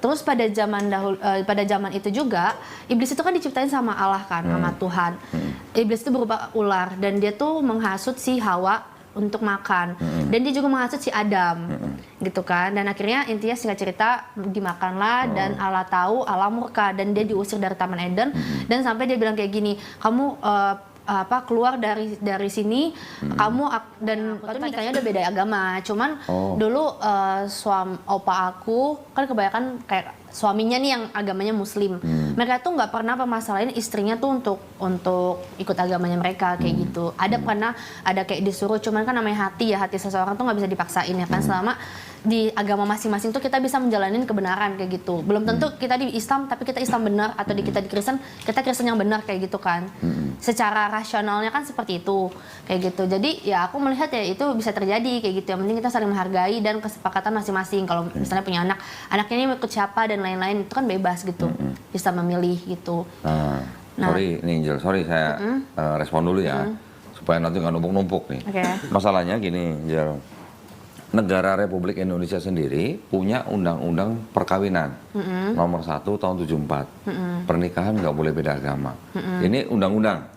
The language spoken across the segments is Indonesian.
Terus pada zaman itu juga iblis itu kan diciptain sama Allah kan, sama Tuhan. Iblis itu berupa ular dan dia tuh menghasut si Hawa untuk makan. Dan dia juga menghasut si Adam. Gitu kan. Dan akhirnya intinya singkat cerita dimakanlah dan Allah tahu, Allah murka dan dia diusir dari Taman Eden dan sampai dia bilang kayak gini, kamu keluar dari sini, kamu dan aku tuh nikahnya udah beda agama. Cuman dulu opa aku kan kebanyakan kayak suaminya nih yang agamanya Muslim. Mereka tuh nggak pernah permasalahin istrinya tuh untuk ikut agamanya mereka kayak gitu. Ada kayak disuruh, cuman kan namanya hati seseorang tuh nggak bisa dipaksain ya kan. Selama di agama masing-masing tuh kita bisa menjalanin kebenaran kayak gitu. Belum tentu kita di Islam tapi kita Islam benar, atau kita di Kristen kita Kristen yang benar kayak gitu kan. Secara rasionalnya kan seperti itu kayak gitu. Jadi ya aku melihat ya itu bisa terjadi kayak gitu. Yang penting kita saling menghargai dan kesepakatan masing-masing. Kalau misalnya punya anaknya ini ikut siapa dan lain-lain itu kan bebas gitu, bisa memilih gitu. Sorry nih Angel, saya respon dulu ya supaya nanti nggak numpuk-numpuk nih. Masalahnya gini Angel, negara Republik Indonesia sendiri punya undang-undang perkawinan nomor 1 tahun 74. Pernikahan nggak boleh beda agama. Ini undang-undang.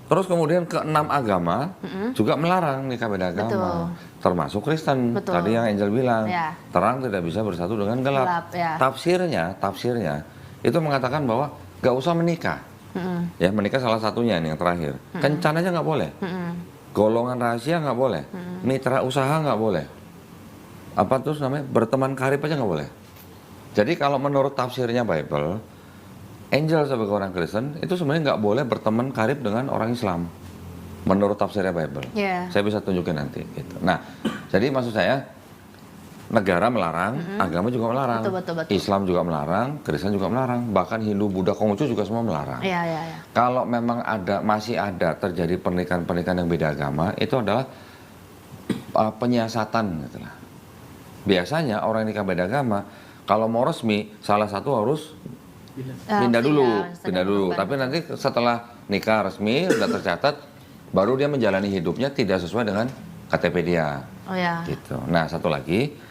Terus kemudian ke-6 agama juga melarang nikah beda agama. Termasuk Kristen. Tadi yang Angel bilang, terang tidak bisa bersatu dengan gelap. Tafsirnya itu mengatakan bahwa nggak usah menikah. Ya, menikah salah satunya nih yang terakhir. Kencan aja nggak boleh. Golongan rahasia nggak boleh, mitra usaha nggak boleh, apa terus namanya berteman karib aja nggak boleh. Jadi kalau menurut tafsirnya Bible, Angel sebagai orang Kristen itu sebenarnya nggak boleh berteman karib dengan orang Islam. Menurut tafsirnya Bible, saya bisa tunjukin nanti. Gitu. Nah, jadi maksud saya negara melarang, agama juga melarang, betul. Islam juga melarang, Kristen juga melarang, bahkan Hindu, Buddha, Konghucu juga semua melarang. Kalau memang masih ada terjadi pernikahan-pernikahan yang beda agama, itu adalah penyiasatan. Gitu lah. Biasanya orang yang nikah beda agama, kalau mau resmi, salah satu harus pindah dulu. Tapi nanti setelah nikah resmi, udah tercatat, baru dia menjalani hidupnya tidak sesuai dengan KTP dia. Gitu. Nah, satu lagi,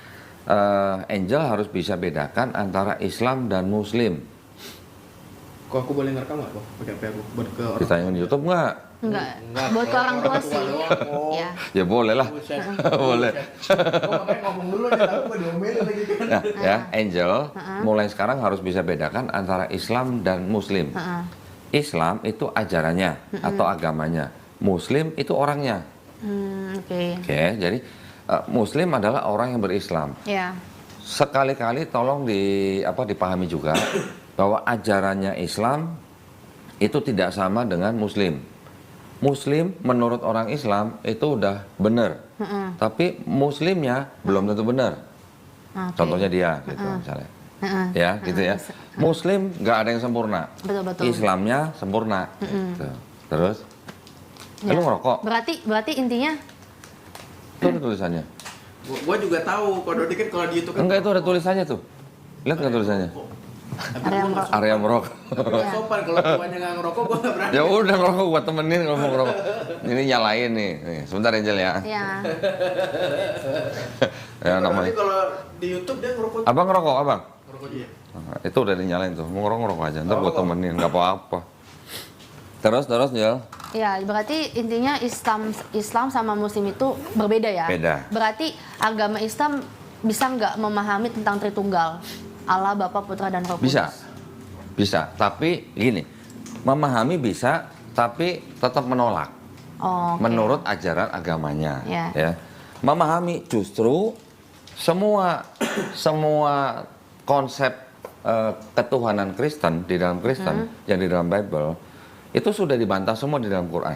Angel harus bisa bedakan antara Islam dan Muslim. Kok aku boleh ngerekam nggak? Pakai HP aku buat ke orang. Ditayangin di YouTube nggak? Enggak. Buat ke orang tua sih. Ya boleh lah. Boleh. Ngomong dulu nih, aku diomelin lagi. Nah, ya Angel mulai sekarang harus bisa bedakan antara Islam dan Muslim. Islam itu ajarannya atau agamanya. Muslim itu orangnya. Oke, jadi Muslim adalah orang yang berislam. Sekali-kali tolong dipahami juga bahwa ajarannya Islam itu tidak sama dengan Muslim. Muslim menurut orang Islam itu udah benar, tapi Muslimnya belum tentu benar. Contohnya dia, gitu misalnya. Gitu ya. Muslim nggak ada yang sempurna. Islamnya sempurna. Gitu. Terus, lu ngerokok? Berarti intinya itu ada tulisannya. Gua juga tahu kalau di YouTube kan. Enggak, itu ada tulisannya tuh. Lihat nggak tulisannya? Area merokok. Sopan kalau tuannya nggak ngerokok, gua nggak berani. Ya udah ngerokok, gua temenin kalau mau ngerokok. Ini nyalain nih. Sebentar Angel ya. Ya namanya. Tapi kalau di YouTube dia ngerokok. Abang ngerokok, abang? Ngerokok dia. Itu udah dinyalain tuh. Mau ngerokok aja. Ntar gua temenin, nggak apa-apa. Terus Angel. Ya, berarti intinya Islam sama Muslim itu berbeda ya? Beda. Berarti agama Islam bisa nggak memahami tentang Tritunggal? Allah, Bapa, Putra, dan Roh Kudus? Bisa. Tapi gini, memahami bisa, tapi tetap menolak. Menurut ajaran agamanya. Ya. Memahami justru semua konsep ketuhanan Kristen di dalam Kristen yang di dalam Bible itu sudah dibantah semua di dalam Quran.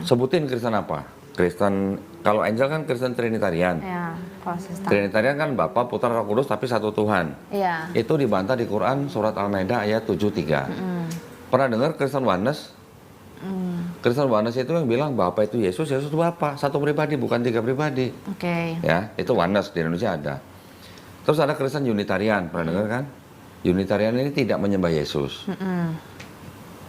Sebutin Kristen apa? Kristen, kalau Angel kan Kristen Trinitarian. Trinitarian kan Bapa, Putra, Roh Kudus tapi satu Tuhan. Itu dibantah di Quran surat Al-Maidah ayat 73. Pernah dengar Kristen Oneness? Kristen Oneness itu yang bilang Bapa itu Yesus, Yesus itu Bapa, satu pribadi bukan tiga pribadi. Ya, itu Oneness di Indonesia ada. Terus ada Kristen Unitarian, pernah dengar kan? Unitarian ini tidak menyembah Yesus.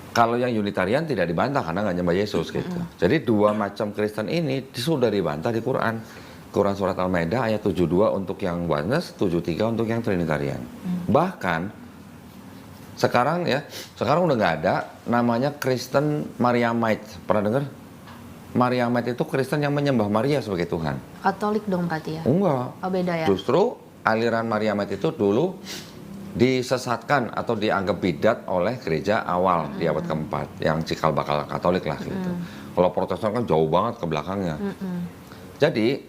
Kalau yang Unitarian tidak dibantah karena nggak nyembah Yesus gitu. Jadi dua macam Kristen ini sudah dibantah di Quran. Quran Surat Al-Maidah ayat 72 untuk yang oneness, 73 untuk yang Trinitarian. Bahkan sekarang udah nggak ada namanya Kristen Mariamite. Pernah dengar? Mariamite itu Kristen yang menyembah Maria sebagai Tuhan. Katolik dong berarti ya? Enggak. Oh beda ya? Justru aliran Mariamite itu dulu disesatkan atau dianggap bidat oleh gereja awal di abad keempat, yang cikal bakal Katolik lah gitu. Kalau Protestan kan jauh banget ke belakangnya. Jadi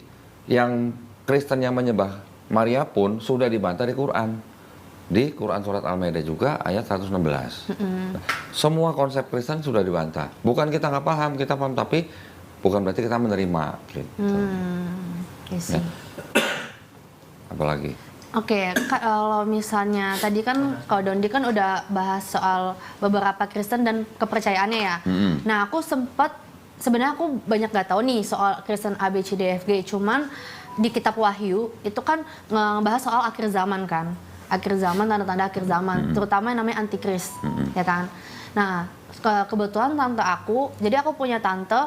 yang Kristen yang menyembah Maria pun sudah dibantah di Quran. Di Quran Surat Al-Maidah juga ayat 116. Semua konsep Kristen sudah dibantah. Bukan kita nggak paham, kita paham, tapi bukan berarti kita menerima. Gitu. Ya. Apalagi? Oke, kalau misalnya tadi kan kalau Dondi kan udah bahas soal beberapa Kristen dan kepercayaannya ya. Nah, aku sebenarnya aku banyak gak tahu nih soal Kristen A, B, C, D, F, G. Cuman di kitab Wahyu itu kan ngebahas soal akhir zaman kan. Akhir zaman, tanda-tanda akhir zaman. Terutama yang namanya antikris, ya kan. Nah, kebetulan tante aku, jadi aku punya tante,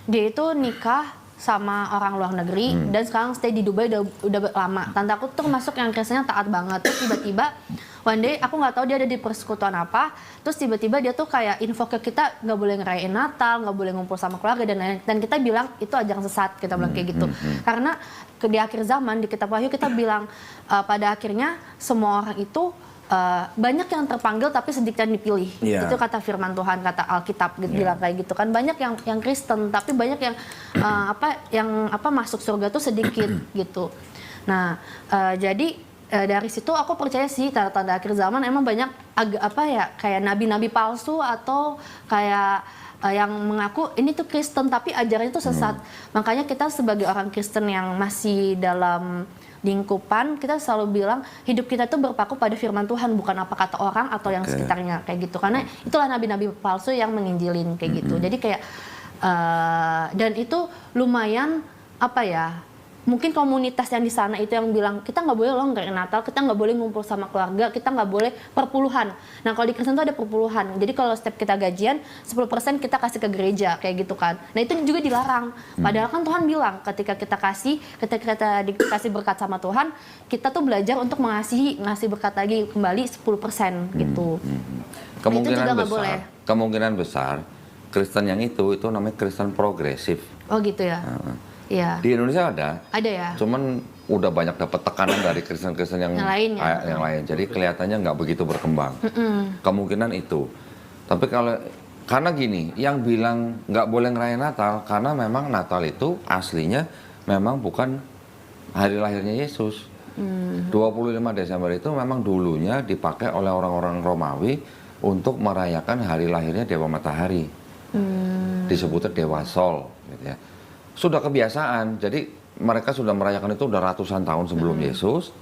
dia itu nikah sama orang luar negeri dan sekarang stay di Dubai udah lama. Tante aku tuh masuk yang Kristennya taat banget. Terus tiba-tiba one day aku nggak tahu dia ada di persekutuan apa. Terus tiba-tiba dia tuh kayak info ke kita nggak boleh ngerayain Natal, nggak boleh ngumpul sama keluarga dan lain-lain. Dan kita bilang itu ajaran sesat, kita bilang kayak gitu. Karena di akhir zaman di kitab Wahyu kita bilang pada akhirnya semua orang itu banyak yang terpanggil tapi sedikit yang dipilih. Itu kata firman Tuhan, kata Alkitab gitu, bilang kayak gitu kan. Banyak yang Kristen tapi banyak yang masuk surga tuh sedikit gitu. Nah, jadi dari situ aku percaya sih tanda-tanda akhir zaman emang banyak kayak nabi-nabi palsu atau kayak yang mengaku ini tuh Kristen tapi ajarannya tuh sesat. Makanya kita sebagai orang Kristen yang masih dalam lingkupan, kita selalu bilang hidup kita tuh berpaku pada firman Tuhan, bukan apa kata orang atau yang sekitarnya kayak gitu. Karena itulah nabi-nabi palsu yang menginjilin kayak gitu. Jadi kayak dan itu lumayan mungkin komunitas yang di sana itu yang bilang kita nggak boleh loh ngerayain Natal, kita nggak boleh ngumpul sama keluarga, kita nggak boleh perpuluhan. Nah kalau di Kristen tuh ada perpuluhan, jadi kalau setiap kita gajian 10% kita kasih ke gereja kayak gitu kan. Nah itu juga dilarang. Padahal kan Tuhan bilang ketika kita dikasih berkat sama Tuhan, kita tuh belajar untuk ngasih berkat lagi kembali 10% gitu. Kemungkinan besar Kristen yang itu namanya Kristen progresif. Oh gitu ya. Iya. Di Indonesia ada ya. Cuman udah banyak dapat tekanan dari Kristen-Kristen yang lain. Jadi kelihatannya nggak begitu berkembang. Kemungkinan itu. Tapi karena gini, yang bilang nggak boleh ngerayain Natal karena memang Natal itu aslinya memang bukan hari lahirnya Yesus. 25 Desember itu memang dulunya dipakai oleh orang-orang Romawi untuk merayakan hari lahirnya Dewa Matahari. Disebutnya Dewa Sol, gitu ya. Sudah kebiasaan, jadi mereka sudah merayakan itu udah ratusan tahun sebelum Yesus.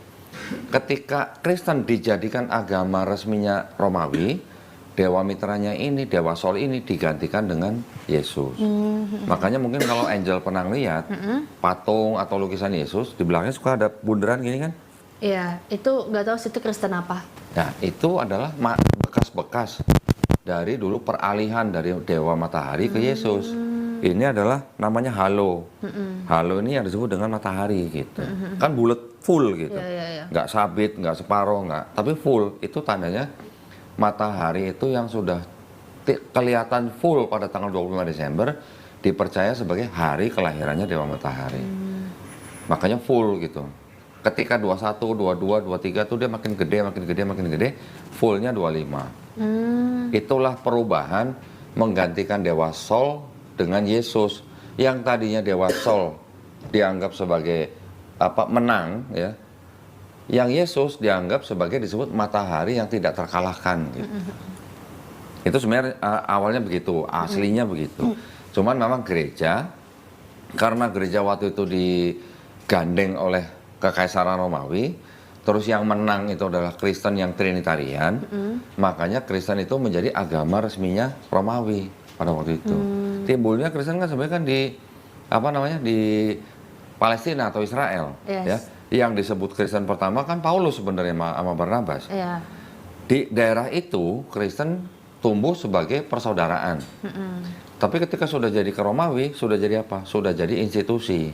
Ketika Kristen dijadikan agama resminya Romawi, Dewa mitranya ini, Dewa Sol ini digantikan dengan Yesus. Makanya mungkin kalau Angel pernah lihat patung atau lukisan Yesus, di belakangnya suka ada bundaran gini kan? Iya, itu nggak tahu sih itu Kristen apa. Nah, itu adalah bekas-bekas dari dulu peralihan dari Dewa Matahari ke Yesus. Ini adalah namanya halo. Halo ini yang disebut dengan matahari gitu. Kan bulat full gitu. Nggak sabit, nggak separoh, nggak. Tapi full. Itu tandanya matahari itu yang sudah kelihatan full pada tanggal 25 Desember dipercaya sebagai hari kelahirannya Dewa Matahari. Makanya full gitu. Ketika 21, 22, 23 tuh dia makin gede, fullnya 25. Itulah perubahan menggantikan Dewa Sol dengan Yesus yang tadinya Dewa Sol dianggap sebagai menang ya, yang Yesus dianggap sebagai disebut matahari yang tidak terkalahkan gitu. Itu sebenarnya awalnya begitu, aslinya begitu. Cuman memang karena gereja waktu itu digandeng oleh Kekaisaran Romawi, terus yang menang itu adalah Kristen yang Trinitarian, makanya Kristen itu menjadi agama resminya Romawi pada waktu itu. Timbulnya Kristen kan sebenarnya kan di Palestina atau Israel, ya. Yang disebut Kristen pertama kan Paulus sebenarnya sama Barnabas. Di daerah itu Kristen tumbuh sebagai persaudaraan. Tapi ketika sudah jadi ke Romawi, sudah jadi apa? Sudah jadi institusi.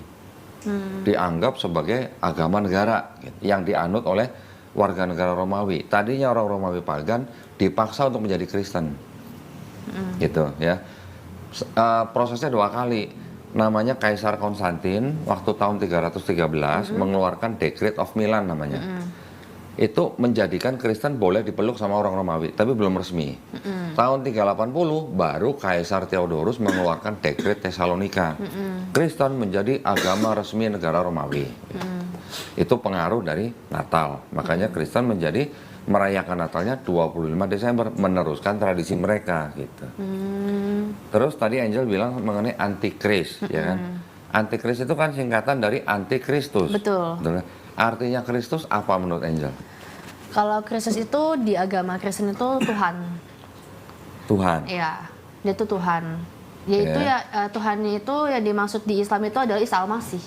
dianggap sebagai agama negara gitu, yang dianut oleh warga negara Romawi. Tadinya orang Romawi pagan dipaksa untuk menjadi Kristen, gitu ya. Prosesnya 2 kali. Namanya Kaisar Konstantin waktu tahun 313 mengeluarkan Decree of Milan namanya. Itu menjadikan Kristen boleh dipeluk sama orang Romawi, tapi belum resmi. Tahun 380 baru Kaisar Theodorus mengeluarkan Dekret Tesalonika. Kristen menjadi agama resmi negara Romawi. Itu pengaruh dari Natal. Makanya Kristen menjadi merayakan Natalnya 25 Desember, meneruskan tradisi mereka gitu. Terus tadi Angel bilang mengenai antikris, ya kan? Antikris itu kan singkatan dari antikristus. Betul. Artinya Kristus apa menurut Angel? Kalau Kristus itu di agama Kristen itu Tuhan. Tuhan. Iya, dia itu Tuhan. Yaitu ya Tuhan itu yang dimaksud di Islam itu adalah Isa Al-Masih.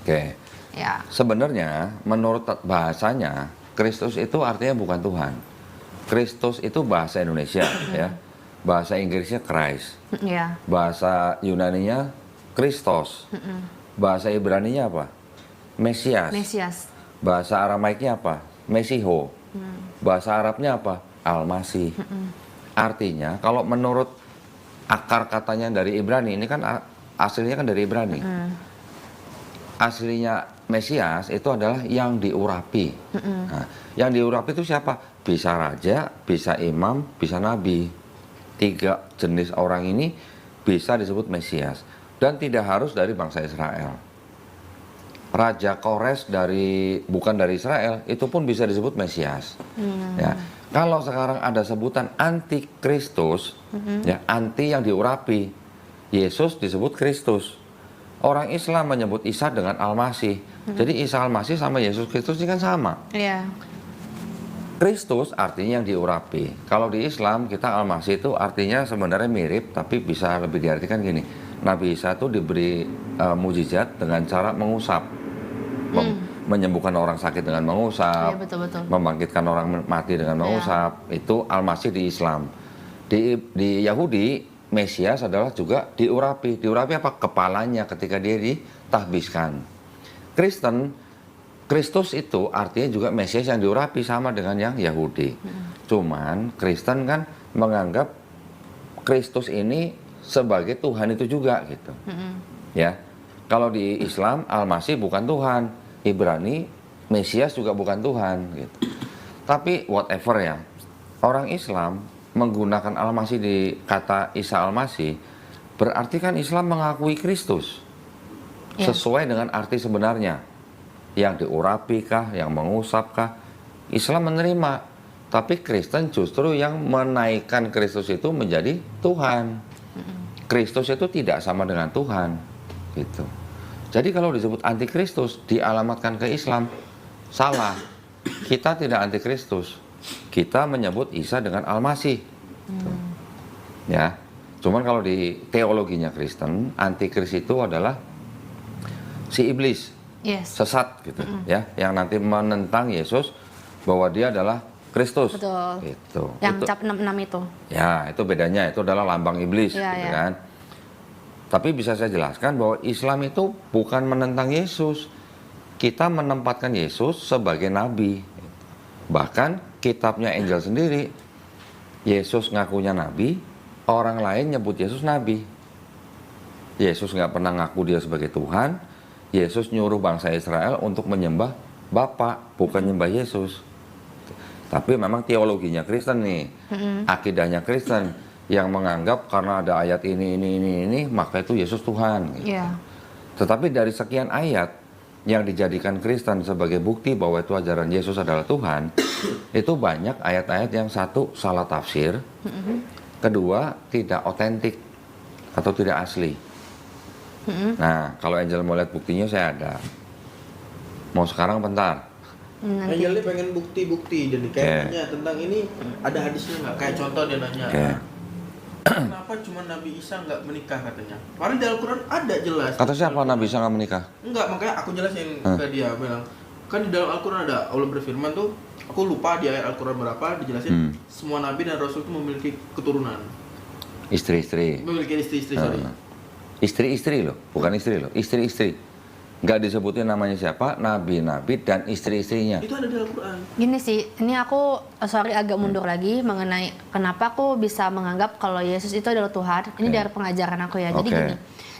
Oke. Ya. Sebenarnya menurut bahasanya Kristus itu artinya bukan Tuhan. Kristus itu bahasa Indonesia ya. Bahasa Inggrisnya Christ. Iya. Bahasa Yunaninya Kristos. Bahasa Ibraninya apa? Mesias. Mesias. Bahasa Aramaiknya apa? Mesiho. Bahasa Arabnya apa? Al-Masih. Artinya kalau menurut akar katanya dari Ibrani, ini kan aslinya kan dari Ibrani. Aslinya Mesias itu adalah yang diurapi. Nah, yang diurapi itu siapa? Bisa raja, bisa imam, bisa nabi. 3 jenis orang ini bisa disebut Mesias. Dan tidak harus dari bangsa Israel. Raja Kores bukan dari Israel, itu pun bisa disebut Mesias. Ya. Kalau sekarang ada sebutan antikristus, ya, anti yang diurapi, Yesus disebut Kristus. Orang Islam menyebut Isa dengan Al-Masih. Jadi Isa Al-Masih sama Yesus Kristus ini kan sama. Iya. Kristus artinya yang diurapi. Kalau di Islam kita Al-Masih itu artinya sebenarnya mirip, tapi bisa lebih diartikan gini. Nabi Isa itu diberi mujizat dengan cara mengusap. Menyembuhkan orang sakit dengan mengusap, Iya, betul-betul. membangkitkan orang mati dengan mengusap, itu Al-Masih di Islam. Di Yahudi, Mesias adalah juga diurapi. Diurapi apa? Kepalanya ketika dia ditahbiskan. Kristen, Kristus itu artinya juga Mesias yang diurapi sama dengan yang Yahudi. Cuman Kristen kan menganggap Kristus ini sebagai Tuhan itu juga gitu. Ya. Kalau di Islam Al-Masih bukan Tuhan. Ibrani, Mesias juga bukan Tuhan gitu. Tapi whatever ya, orang Islam menggunakan Al-Masih di kata Isa Al-Masih, berarti kan Islam mengakui Kristus sesuai dengan arti sebenarnya. Yang diurapi kah, yang mengusap kah, Islam menerima. Tapi Kristen justru yang menaikkan Kristus itu menjadi Tuhan. Kristus itu tidak sama dengan Tuhan gitu. Jadi kalau disebut antikristus dialamatkan ke Islam, salah. Kita tidak antikristus. Kita menyebut Isa dengan Al-Masih. Ya. Cuman kalau di teologinya Kristen, antikris itu adalah si iblis. Sesat gitu, ya, yang nanti menentang Yesus bahwa dia adalah Kristus. Betul. Gitu. Yang cap 66 itu. Ya, itu bedanya, itu adalah lambang iblis gitu kan. Tapi bisa saya jelaskan bahwa Islam itu bukan menentang Yesus. Kita menempatkan Yesus sebagai nabi. Bahkan kitabnya Angel sendiri, Yesus ngakunya nabi, orang lain nyebut Yesus nabi. Yesus nggak pernah ngaku dia sebagai Tuhan. Yesus nyuruh bangsa Israel untuk menyembah Bapa, bukan nyembah Yesus. Tapi memang teologinya Kristen nih, akidahnya Kristen. Yang menganggap karena ada ayat ini, maka itu Yesus Tuhan. Gitu. Tetapi dari sekian ayat yang dijadikan Kristen sebagai bukti bahwa itu ajaran Yesus adalah Tuhan, itu banyak ayat-ayat yang satu salah tafsir, kedua tidak otentik atau tidak asli. Nah, kalau Angel mau lihat buktinya saya ada. Mau sekarang bentar. Angel ini pengen bukti-bukti, jadi kayaknya tentang ini ada hadisnya nggak? Kayak contoh dia nanya. Kenapa cuma Nabi Isa nggak menikah katanya? Padahal di Al-Quran ada jelas. Kata siapa Nabi Isa nggak menikah? Enggak, makanya aku jelasin ke dia, bilang kan di dalam Al-Quran ada Allah berfirman tuh, aku lupa di ayat Al-Quran berapa dijelasin semua Nabi dan Rasul itu memiliki keturunan. Istri-istri. Memiliki istri-istri, sorry. Istri-istri loh, bukan istri loh, istri-istri. nggak disebutin namanya siapa, nabi-nabi dan istri-istrinya. Itu ada di Al-Quran. Gini sih, ini aku sorry agak mundur lagi mengenai kenapa aku bisa menganggap kalau Yesus itu adalah Tuhan. Ini dari pengajaran aku ya. Jadi gini,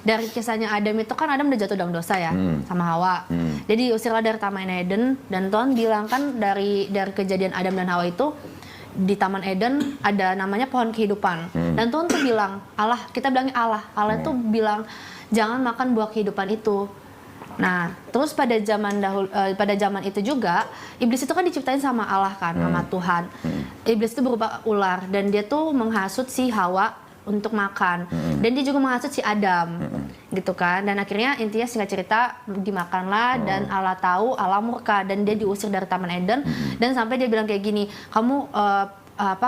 dari kisahnya Adam itu kan Adam udah jatuh dalam dosa ya sama Hawa. Jadi usirlah dari Taman Eden, dan Tuhan bilang kan dari kejadian Adam dan Hawa itu di Taman Eden ada namanya pohon kehidupan. Dan Tuhan tuh bilang, kita bilangnya Allah tuh bilang jangan makan buah kehidupan itu. Nah, terus pada zaman itu juga iblis itu kan diciptain sama Allah kan, sama Tuhan. Iblis itu berupa ular dan dia tuh menghasut si Hawa untuk makan. Dan dia juga menghasut si Adam. Gitu kan. Dan akhirnya intinya singkat cerita dimakanlah dan Allah tahu, Allah murka dan dia diusir dari Taman Eden dan sampai dia bilang kayak gini, kamu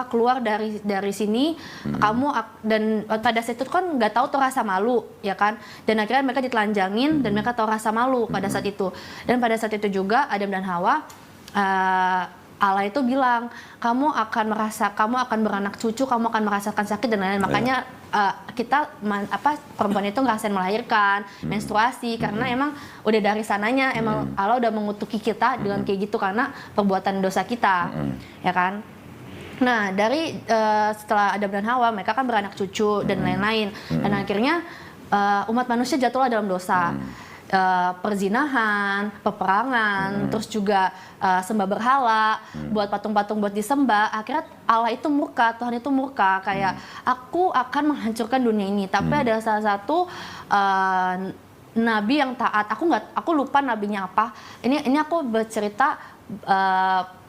keluar dari sini, kamu dan pada saat itu kan nggak tahu tuh rasa malu ya kan, dan akhirnya mereka ditelanjangin dan mereka tahu rasa malu pada saat itu. Dan pada saat itu juga Adam dan Hawa, Allah itu bilang kamu akan beranak cucu, kamu akan merasakan sakit dan lain-lain. Makanya perempuan itu ngerasain melahirkan, menstruasi karena emang udah dari sananya emang Allah udah mengutuki kita dengan kayak gitu karena perbuatan dosa kita, ya kan. Nah, setelah Adam dan Hawa, mereka kan beranak cucu dan lain-lain. Dan akhirnya umat manusia jatuhlah dalam dosa. Perzinahan, peperangan, terus juga sembah berhala, buat patung-patung buat disembah. Akhirnya Allah itu murka, Tuhan itu murka. Kayak, aku akan menghancurkan dunia ini. Tapi ada salah satu nabi yang taat. Aku lupa nabinya apa. Ini aku bercerita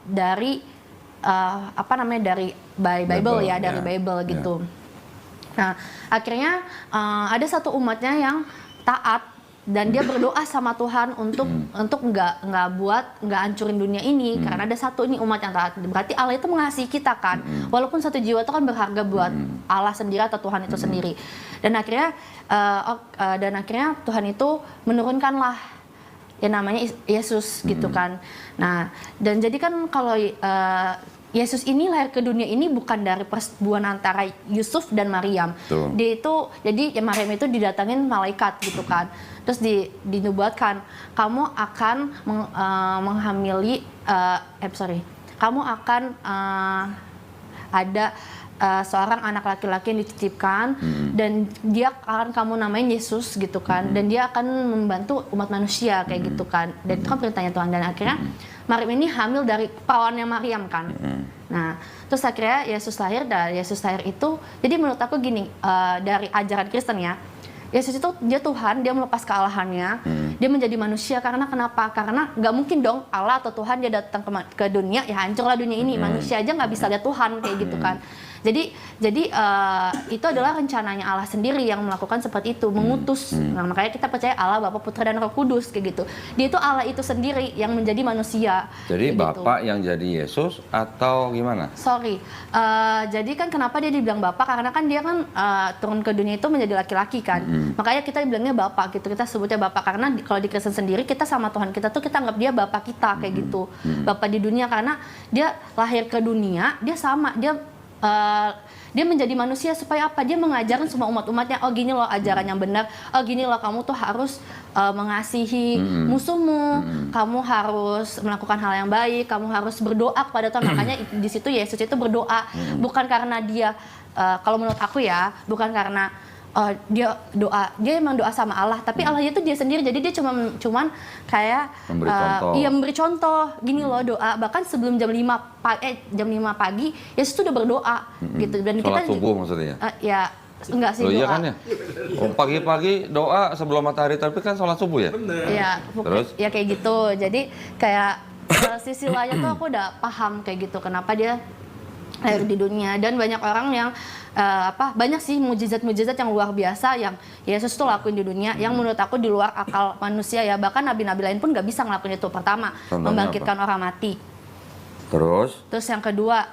dari dari Bible ya, dari Bible gitu. Nah, akhirnya ada satu umatnya yang taat dan dia berdoa sama Tuhan untuk nggak hancurin dunia ini karena ada satu ini umat yang taat. Berarti Allah itu mengasihi kita kan. Walaupun satu jiwa itu kan berharga buat Allah sendiri atau Tuhan itu sendiri. Dan akhirnya Tuhan itu menurunkanlah yang namanya Yesus gitu kan. Nah, dan jadi kan kalau Yesus ini lahir ke dunia ini bukan dari persetubuhan antara Yusuf dan Maryam. Dia itu, jadi Maryam itu didatangin malaikat gitu kan. Terus dinubuatkan, kamu akan menghamili, kamu akan ada seorang anak laki-laki yang dititipkan dan dia akan kamu namain Yesus gitu kan, dan dia akan membantu umat manusia kayak gitu kan. Dan itu kan perintahnya Tuhan. Dan akhirnya Maryam ini hamil dari perawannya Maryam kan. Nah, terus akhirnya Yesus lahir, dan Yesus lahir itu, jadi menurut aku gini, dari ajaran Kristen ya, Yesus itu dia Tuhan, dia melepas kealahannya, dia menjadi manusia. Karena kenapa? Karena nggak mungkin dong Allah atau Tuhan dia datang ke dunia, ya hancurlah dunia ini. Manusia aja nggak bisa lihat Tuhan kayak gitu kan. Jadi itu adalah rencananya Allah sendiri yang melakukan seperti itu, mengutus. Nah, makanya kita percaya Allah Bapa, Putra dan Roh Kudus kayak gitu. Dia itu Allah itu sendiri yang menjadi manusia. Jadi Bapak yang jadi Yesus atau gimana? Jadi kan kenapa dia dibilang Bapak? Karena kan dia kan turun ke dunia itu menjadi laki-laki kan. Makanya kita bilangnya Bapak gitu. Kita sebutnya Bapak karena kalau di Kristen sendiri kita sama Tuhan kita tuh kita anggap dia Bapak kita kayak gitu. Bapak di dunia karena dia lahir ke dunia, dia sama, dia menjadi manusia supaya apa? Dia mengajarkan semua umat-umatnya, oh gini loh ajaran yang benar, oh gini loh kamu tuh harus mengasihi musuhmu, kamu harus melakukan hal yang baik, kamu harus berdoa kepada Tuhan. Makanya di situ Yesus itu berdoa, bukan karena dia, kalau menurut aku ya, bukan karena dia emang doa sama Allah, tapi Allah itu dia sendiri, jadi dia cuman kayak memberi contoh gini loh doa, bahkan sebelum jam 5 pagi Yesus tuh udah berdoa gitu. Dan sholat kita subuh maksudnya ya enggak sih doa. Iya kan ya, pagi-pagi doa sebelum matahari terbit kan sholat subuh ya. Iya, terus ya kayak gitu. Jadi kayak sisi lainnya tuh aku udah paham kayak gitu kenapa dia lahir di dunia. Dan banyak orang yang banyak sih mujizat-mujizat yang luar biasa yang Yesus tuh lakuin di dunia, yang menurut aku di luar akal manusia ya. Bahkan nabi-nabi lain pun nggak bisa ngelakuin itu. Pertama, membangkitkan orang mati. Terus yang kedua,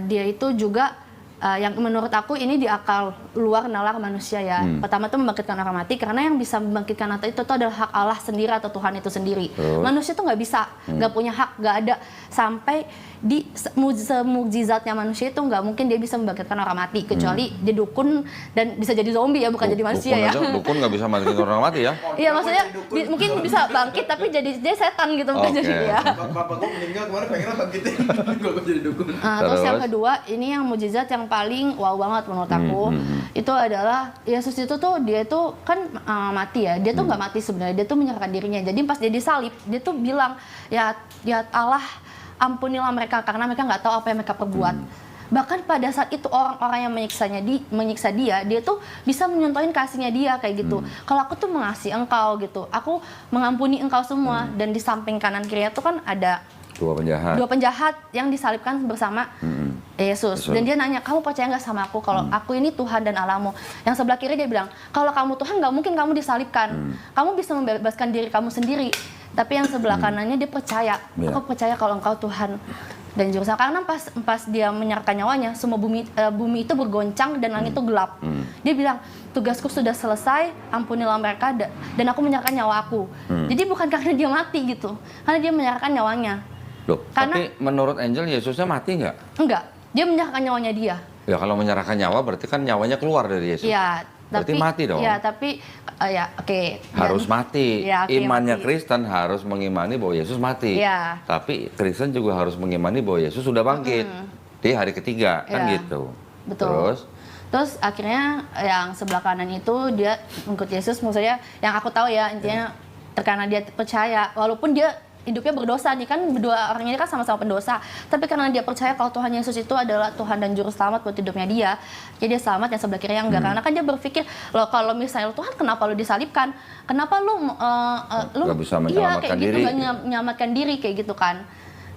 dia itu juga yang menurut aku ini di akal luar nalar manusia ya. Pertama itu membangkitkan orang mati, karena yang bisa membangkitkan mati itu adalah hak Allah sendiri atau Tuhan itu sendiri. Manusia tuh nggak bisa, nggak punya hak, nggak ada. Sampai di semukjizatnya manusia itu nggak mungkin dia bisa membangkitkan orang mati, kecuali dia dukun dan bisa jadi zombie ya, bukan jadi manusia ya. Dukun nggak bisa membangkitkan orang mati ya? Iya, maksudnya mungkin bisa bangkit tapi jadi dia setan gitu, bukan jadi ya. Bapak gue meninggal kemarin pengen bangkitin, gue jadi dukun. Terus yang kedua, ini yang mukjizat yang paling wow banget menurut aku, itu adalah Yesus itu tuh dia tuh kan mati ya, dia tuh nggak mati sebenarnya, dia tuh menyerahkan dirinya. Jadi pas dia disalib, dia tuh bilang ya Allah ampunilah mereka karena mereka nggak tahu apa yang mereka perbuat. Bahkan pada saat itu orang-orang yang menyiksa dia tuh bisa menyontohin kasihnya dia kayak gitu. Kalau aku tuh mengasihi engkau gitu, aku mengampuni engkau semua. Dan di samping kanan kirinya tuh kan ada dua penjahat yang disalibkan bersama Yesus. Dan dia nanya, kamu percaya nggak sama aku kalau aku ini Tuhan dan Allahmu? Yang sebelah kiri dia bilang, kalau kamu Tuhan nggak mungkin kamu disalibkan. Kamu bisa membebaskan diri kamu sendiri. Tapi yang sebelah kanannya dia percaya, aku percaya kalau engkau Tuhan dan juru selamat. Karena pas dia menyerahkan nyawanya, semua bumi itu bergoncang dan langit itu gelap. Dia bilang, tugasku sudah selesai, ampunilah mereka dan aku menyerahkan nyawaku. Jadi bukan karena dia mati gitu, karena dia menyerahkan nyawanya. Loh, tapi menurut Angel Yesusnya mati nggak? Enggak, dia menyerahkan nyawanya dia. Ya kalau menyerahkan nyawa berarti kan nyawanya keluar dari Yesus. Iya, berarti mati dong. Ya, tapi ya oke. Harus mati. Ya, Imannya mati. Kristen harus mengimani bahwa Yesus mati. Ya. Tapi Kristen juga harus mengimani bahwa Yesus sudah bangkit di hari ketiga, kan gitu. Betul. Terus akhirnya yang sebelah kanan itu dia mengikut Yesus, maksudnya yang aku tahu ya intinya karena dia percaya, walaupun dia hidupnya berdosa nih, kan berdua orang ini kan sama-sama pendosa, tapi karena dia percaya kalau Tuhan Yesus itu adalah Tuhan dan juru selamat buat hidupnya dia, jadi dia selamat. Yang sebelah kiri yang enggak, karena kan dia berpikir, loh kalau misalnya Tuhan kenapa lu disalibkan, kenapa lu gak bisa menyelamatkan diri, gak menyelamatkan diri kayak gitu kan.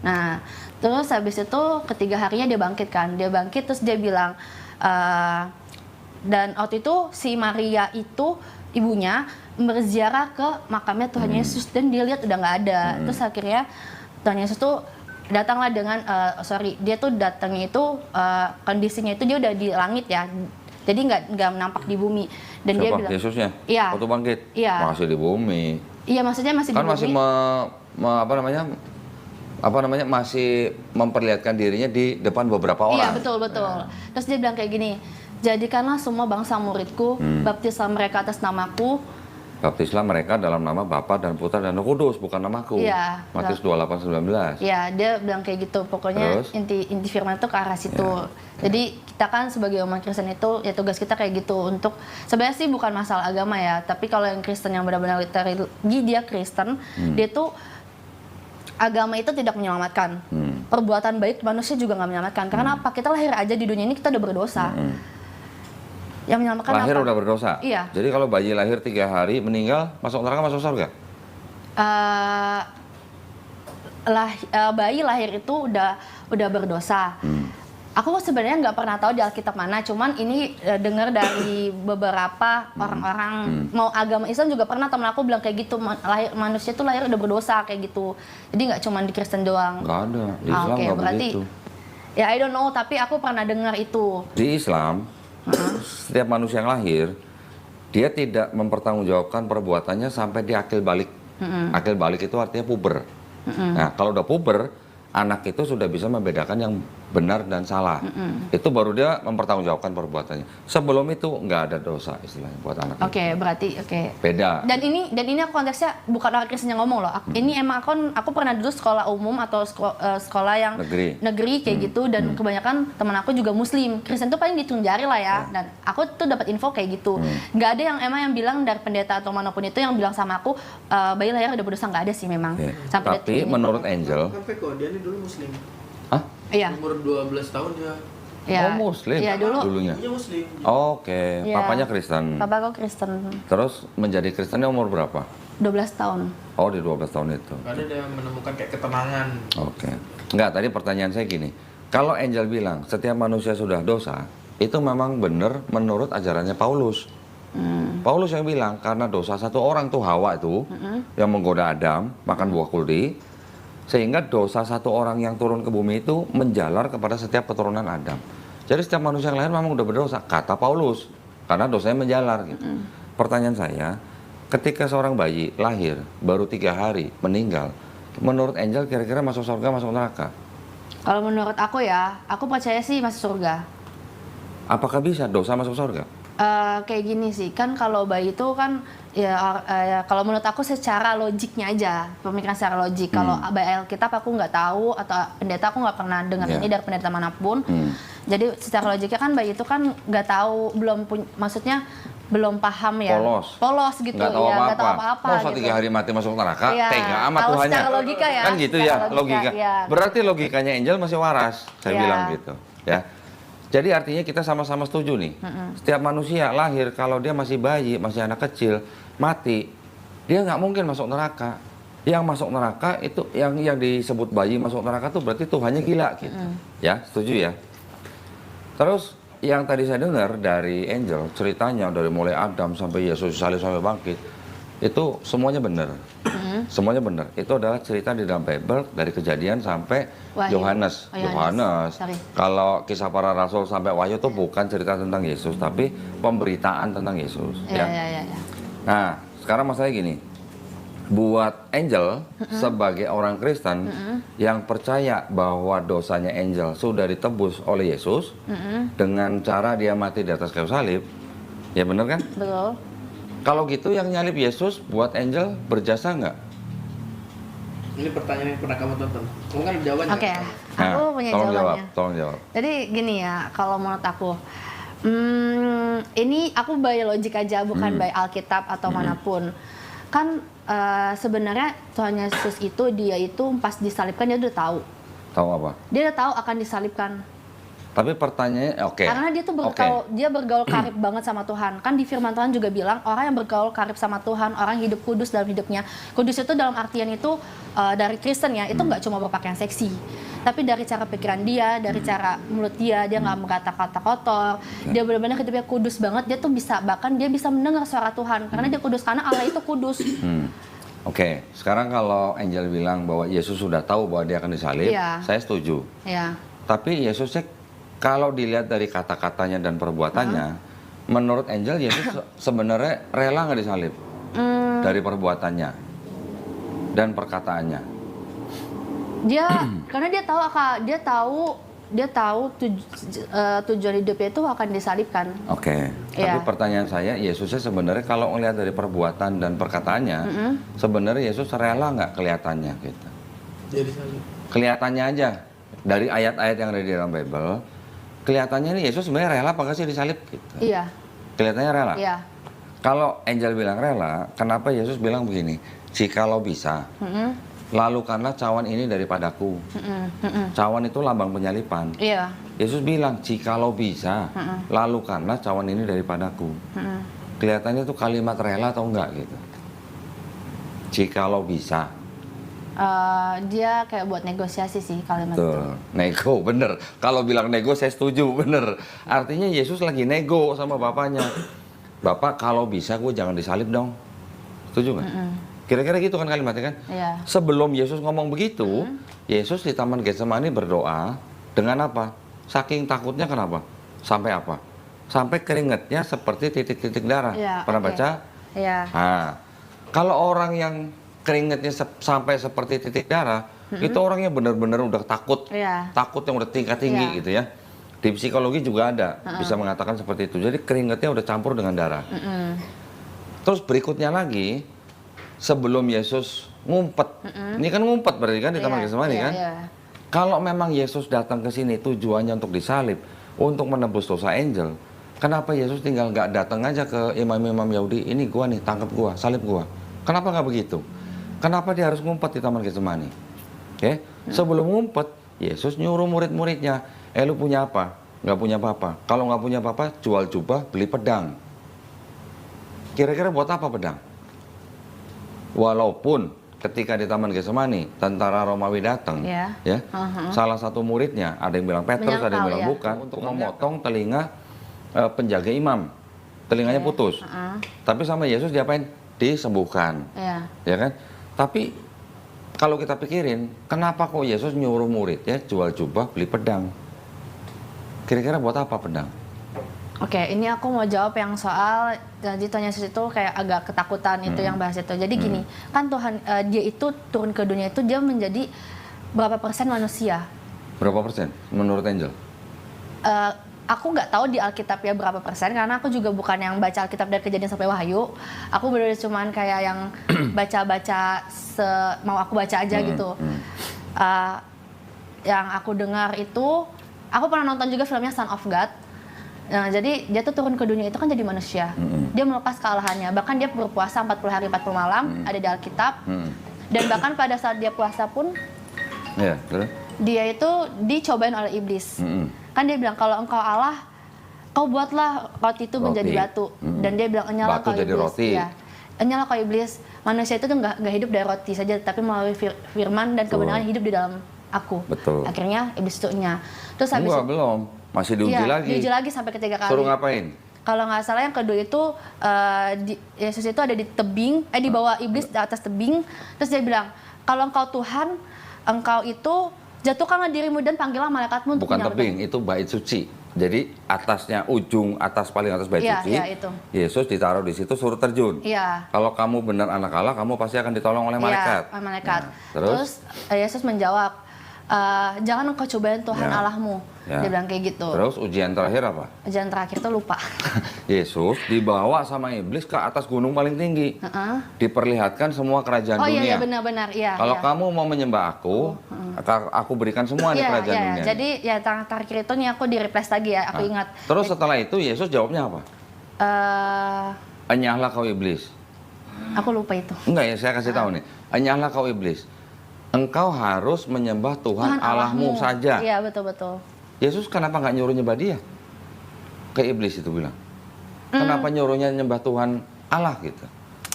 Nah terus habis itu ketiga harinya dia bangkit kan, dia bangkit terus dia bilang dan waktu itu si Maria itu ibunya berziarah ke makamnya Tuhan Yesus dan dia lihat udah nggak ada. Terus akhirnya Tuhan Yesus tuh datanglah dengan dia tuh datangnya itu kondisinya itu dia udah di langit ya, jadi nggak nampak di bumi. Dan dia bilang Yesusnya? Iya. Waktu bangkit? Iya. Masih di bumi. Iya, maksudnya masih kan di bumi. Masih memperlihatkan dirinya di depan beberapa orang. Iya, betul. Terus dia bilang kayak gini, jadikanlah semua bangsa muridku, baptislah mereka atas namaku. Baptislah mereka dalam nama Bapa dan Putra dan Roh Kudus, bukan namaku. Iya. Matius 28:19. Iya, dia bilang kayak gitu. Pokoknya inti firman itu ke arah situ. Ya. Jadi kita kan sebagai umat Kristen itu ya tugas kita kayak gitu untuk sebenarnya sih bukan masalah agama ya, tapi kalau yang Kristen yang benar-benar literally dia Kristen, dia tuh agama itu tidak menyelamatkan. Perbuatan baik manusia juga nggak menyelamatkan. Karena apa? Kita lahir aja di dunia ini kita udah berdosa. Yang menyelamatkan lahir apa? Udah berdosa? Iya. Jadi kalau bayi lahir 3 hari meninggal, masuk neraka, masuk surga? Bayi lahir itu udah berdosa. Aku sebenarnya nggak pernah tahu di Alkitab mana, cuman ini dengar dari beberapa orang-orang mau agama Islam juga pernah, temen aku bilang kayak gitu, manusia tuh lahir udah berdosa kayak gitu. Jadi nggak cuma di Kristen doang. Nggak ada, di Islam nggak begitu. Ya I don't know, tapi aku pernah dengar itu. Di Islam, setiap manusia yang lahir, dia tidak mempertanggungjawabkan perbuatannya sampai dia akil balik. Akil balik itu artinya puber. Nah, kalau udah puber, anak itu sudah bisa membedakan yang benar dan salah. Itu baru dia mempertanggungjawabkan perbuatannya. Sebelum itu nggak ada dosa istilahnya buat anak. Oke, berarti beda. Dan ini aku konteksnya bukan orang Kristen yang ngomong loh. Ini emang aku pernah dulu sekolah umum atau sekolah yang negeri kayak gitu, dan kebanyakan teman aku juga Muslim. Kristen tuh paling dihitung jari lah ya. Dan aku tuh dapat info kayak gitu. Nggak ada yang emang yang bilang dari pendeta atau manapun itu yang bilang sama aku bayi lahir udah berdosa, nggak ada sih memang. Sampai tapi menurut Angel, dia ini dulu Muslim. Hah? Iya. Umur 12 tahun dia. Ya. Oh, Muslim? Iya, dulunya. Iya, Muslim. Oke. Ya. Papanya Kristen. Papaku Kristen. Terus menjadi Kristennya umur berapa? 12 tahun. Oh, di 12 tahun itu. Karena dia menemukan kayak ketenangan. Oke. Enggak, tadi pertanyaan saya gini. Kalau Angel bilang setiap manusia sudah dosa, itu memang benar menurut ajarannya Paulus. Paulus yang bilang karena dosa satu orang tuh Hawa itu yang menggoda Adam makan buah kuldi, sehingga dosa satu orang yang turun ke bumi itu menjalar kepada setiap keturunan Adam. Jadi setiap manusia yang lahir memang udah berdosa, kata Paulus, karena dosanya menjalar gitu. Pertanyaan saya, ketika seorang bayi lahir baru 3 hari meninggal, menurut Angel kira-kira masuk surga masuk neraka? Kalau menurut aku ya, aku percaya sih masuk surga. Apakah bisa dosa masuk surga? Kayak gini sih, kan kalau bayi itu kan kalau menurut aku secara logiknya aja, pemikiran secara logik. Kalau bayi Alkitab aku nggak tahu, atau pendeta aku nggak pernah dengar ini dari pendeta manapun. Jadi secara logiknya kan bayi itu kan nggak tahu, maksudnya belum paham ya. Polos gitu nggak tahu ya, apa-apa. nggak tahu apa-apa. Masa 3 hari mati masuk neraka, tega amat kalau Tuhannya. secara logika ya. Kan gitu ya, logika. Ya. Berarti logikanya Angel masih waras, saya bilang gitu. Ya. Jadi artinya kita sama-sama setuju nih. Setiap manusia lahir kalau dia masih bayi, masih anak kecil, mati, dia nggak mungkin masuk neraka. Yang masuk neraka itu yang disebut bayi masuk neraka tuh berarti Tuhannya gila gitu. Ya, setuju ya. Terus yang tadi saya dengar dari Angel ceritanya dari mulai Adam sampai Yesus salib sampai bangkit, itu semuanya benar. Semuanya benar. Itu adalah cerita di dalam Bible dari Kejadian sampai Yohanes. Kalau Kisah Para Rasul sampai Wahyu itu bukan cerita tentang Yesus, tapi pemberitaan tentang Yesus. Ya. Nah, sekarang masalahnya gini. Buat Angel sebagai orang Kristen yang percaya bahwa dosanya Angel sudah ditebus oleh Yesus dengan cara dia mati di atas kayu salib, ya benar kan? Betul. Kalau gitu yang nyalip Yesus buat Angel berjasa nggak? Ini pertanyaan yang pernah kamu tonton. Kamu kan jawabannya. Oke, aku punya jawabannya. Tolong jawab. Jadi gini ya, kalau menurut aku, ini aku by logik aja, bukan by Alkitab atau manapun. Kan sebenarnya Tuhan Yesus itu dia itu pas disalibkan dia udah tahu. Tahu apa? Dia udah tahu akan disalibkan. Tapi pertanyaannya, oke. Karena dia tuh dia bergaul karib banget sama Tuhan. Kan di firman Tuhan juga bilang orang yang bergaul karib sama Tuhan, orang hidup kudus dalam hidupnya. Kudus itu dalam artian itu dari Kristen ya, itu nggak cuma berpakaian seksi. Tapi dari cara pikiran dia, dari cara mulut dia nggak berkata-kata kotor. Dia benar-benar hidupnya kudus banget. Dia tuh bahkan dia bisa mendengar suara Tuhan. Karena dia kudus, karena Allah itu kudus. Oke, sekarang kalau Angel bilang bahwa Yesus sudah tahu bahwa dia akan disalib, saya setuju. Tapi Yesusnya kalau dilihat dari kata-katanya dan perbuatannya, menurut Angel Yesus sebenarnya rela nggak disalib dari perbuatannya dan perkataannya. Karena dia tahu tujuan hidupnya itu akan disalibkan. Oke. Tapi pertanyaan saya, Yesusnya sebenarnya kalau melihat dari perbuatan dan perkataannya, sebenarnya Yesus rela nggak kelihatannya gitu? Jadi salib. Kelihatannya aja dari ayat-ayat yang ada di dalam Bible. Kelihatannya nih Yesus sebenarnya rela apa sih disalib gitu? Iya. Kelihatannya rela. Iya. Kalau Angel bilang rela, kenapa Yesus bilang begini? Jikalau bisa, lalukanlah cawan ini daripadaku. Cawan itu lambang penyalipan. Iya. Yesus bilang, jikalau bisa, lalukanlah cawan ini daripadaku. Kelihatannya itu kalimat rela atau enggak gitu? Jikalau bisa. Dia kayak buat negosiasi sih kalimat itu. Nego, bener. Kalau bilang nego saya setuju, bener. Artinya Yesus lagi nego sama bapaknya. Bapak kalau bisa gue jangan disalib dong. Setuju nggak? Kira-kira gitu kan kalimatnya kan? Iya. Sebelum Yesus ngomong begitu, Yesus di Taman Getsemani berdoa dengan apa? Saking takutnya kenapa? Sampai apa? Sampai keringatnya seperti titik-titik darah. Pernah baca? Iya. Nah, kalau orang yang keringatnya sampai seperti titik darah, itu orangnya benar-benar udah takut, takut yang udah tingkat tinggi gitu ya. Di psikologi juga ada bisa mengatakan seperti itu. Jadi keringatnya udah campur dengan darah. Terus berikutnya lagi, sebelum Yesus ngumpet, ini kan ngumpet berarti kan di Taman Getsemani kan? Kalau memang Yesus datang ke sini tujuannya untuk disalib, untuk menebus dosa Angel, kenapa Yesus tinggal nggak datang aja ke imam-imam Yahudi? Ini gua nih, tangkap gua, salib gua. Kenapa nggak begitu? Kenapa dia harus ngumpet di Taman Getsemani? Oke, sebelum ngumpet, Yesus nyuruh murid-muridnya, lu punya apa? Nggak punya apa-apa. Kalau nggak punya apa-apa, jual jubah, beli pedang. Kira-kira buat apa pedang? Walaupun ketika di Taman Getsemani, tentara Romawi datang, salah satu muridnya, ada yang bilang Petrus, ada yang bilang bukan, untuk memotong telinga penjaga imam. Telinganya putus. Tapi sama Yesus diapain? Disembuhkan. Ya kan? Tapi kalau kita pikirin, kenapa kok Yesus nyuruh muridnya jual jubah beli pedang? Kira-kira buat apa pedang? Oke, ini aku mau jawab yang soal jadi Tuhan Yesus itu kayak agak ketakutan itu yang bahas itu. Jadi gini, kan Tuhan dia itu turun ke dunia itu dia menjadi berapa persen manusia? Berapa persen menurut Angel? Aku nggak tahu di Alkitab ya berapa persen karena aku juga bukan yang baca Alkitab dari Kejadian sampai Wahyu. Aku benar-benar cuman kayak yang baca-baca mau aku baca aja gitu. Yang aku dengar itu, aku pernah nonton juga filmnya Son of God. Nah, jadi dia tuh turun ke dunia itu kan jadi manusia. Dia melepas kealahannya. Bahkan dia berpuasa 40 hari 40 malam, ada di Alkitab. Dan bahkan pada saat dia puasa pun, dia itu dicobain oleh iblis. Kan dia bilang, kalau engkau Allah, kau buatlah roti itu menjadi batu. Dan dia bilang, enyalah kau iblis. Roti. Ya. Enyalah kau iblis. Manusia itu tuh nggak hidup dari roti saja, tapi melalui firman dan kebenaran hidup di dalam aku. Betul. Akhirnya iblis itu enya. Terus habis itu, belum. Masih diuji lagi. Diuji lagi sampai ketiga kali. Suruh ngapain? Kalau nggak salah yang kedua itu Yesus itu ada di tebing, di bawah iblis di atas tebing. Terus dia bilang, kalau engkau Tuhan, engkau itu jatuhkanlah dirimu dan panggillah malaikatmu untuk Bukan tebing, itu bait suci. Jadi atasnya paling atas bait suci. Iya, itu. Yesus ditaruh di situ suruh terjun. Iya. Kalau kamu benar anak Allah, kamu pasti akan ditolong oleh malaikat. Iya, malaikat. Nah, terus Yesus menjawab, jangan engkau cobain Tuhan Allahmu. Dia bilang kayak gitu. Terus ujian terakhir apa? Ujian terakhir tuh lupa. Yesus dibawa sama iblis ke atas gunung paling tinggi. Diperlihatkan semua kerajaan dunia. Oh iya, benar-benar. Iya, kalau kamu mau menyembah aku berikan semua di kerajaan dunia. Jadi ya terakhir itu nih aku di-replace lagi ya, aku ingat. Terus setelah itu Yesus jawabnya apa? Enyahlah kau iblis. Aku lupa itu. Enggak ya, saya kasih tahu nih. Enyahlah kau iblis. Engkau harus menyembah Tuhan Allahmu saja. Iya, betul-betul. Yesus kenapa nggak nyuruh nyembah dia? Ke iblis itu bilang. Kenapa nyuruhnya nyembah Tuhan Allah gitu?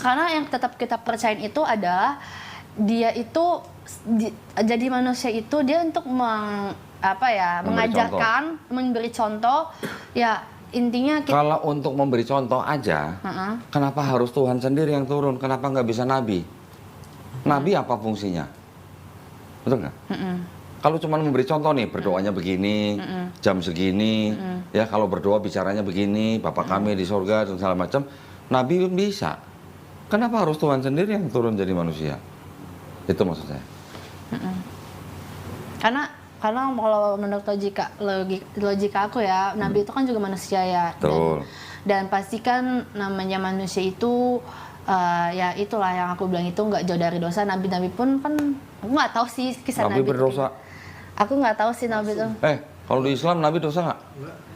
Karena yang tetap kita percayain itu adalah dia itu jadi manusia itu dia untuk mengajarkan, memberi contoh. Ya intinya kita, kalau untuk memberi contoh aja, kenapa harus Tuhan sendiri yang turun? Kenapa nggak bisa nabi? Nabi apa fungsinya? Betul nggak? Kalau cuma memberi contoh nih, berdoanya begini, jam segini, ya kalau berdoa bicaranya begini, Bapa kami di sorga dan segala macam, Nabi bisa. Kenapa harus Tuhan sendiri yang turun jadi manusia? Itu maksud saya. Karena kalau menurut logika aku ya, Nabi itu kan juga manusia ya. Betul. Dan pastikan namanya manusia itu ya itulah yang aku bilang itu nggak jauh dari dosa. Nabi-nabi pun kan aku nggak tahu sih kisah Nabi berdosa. Aku nggak tahu sih Nabi itu. Kalau di Islam Nabi dosa nggak?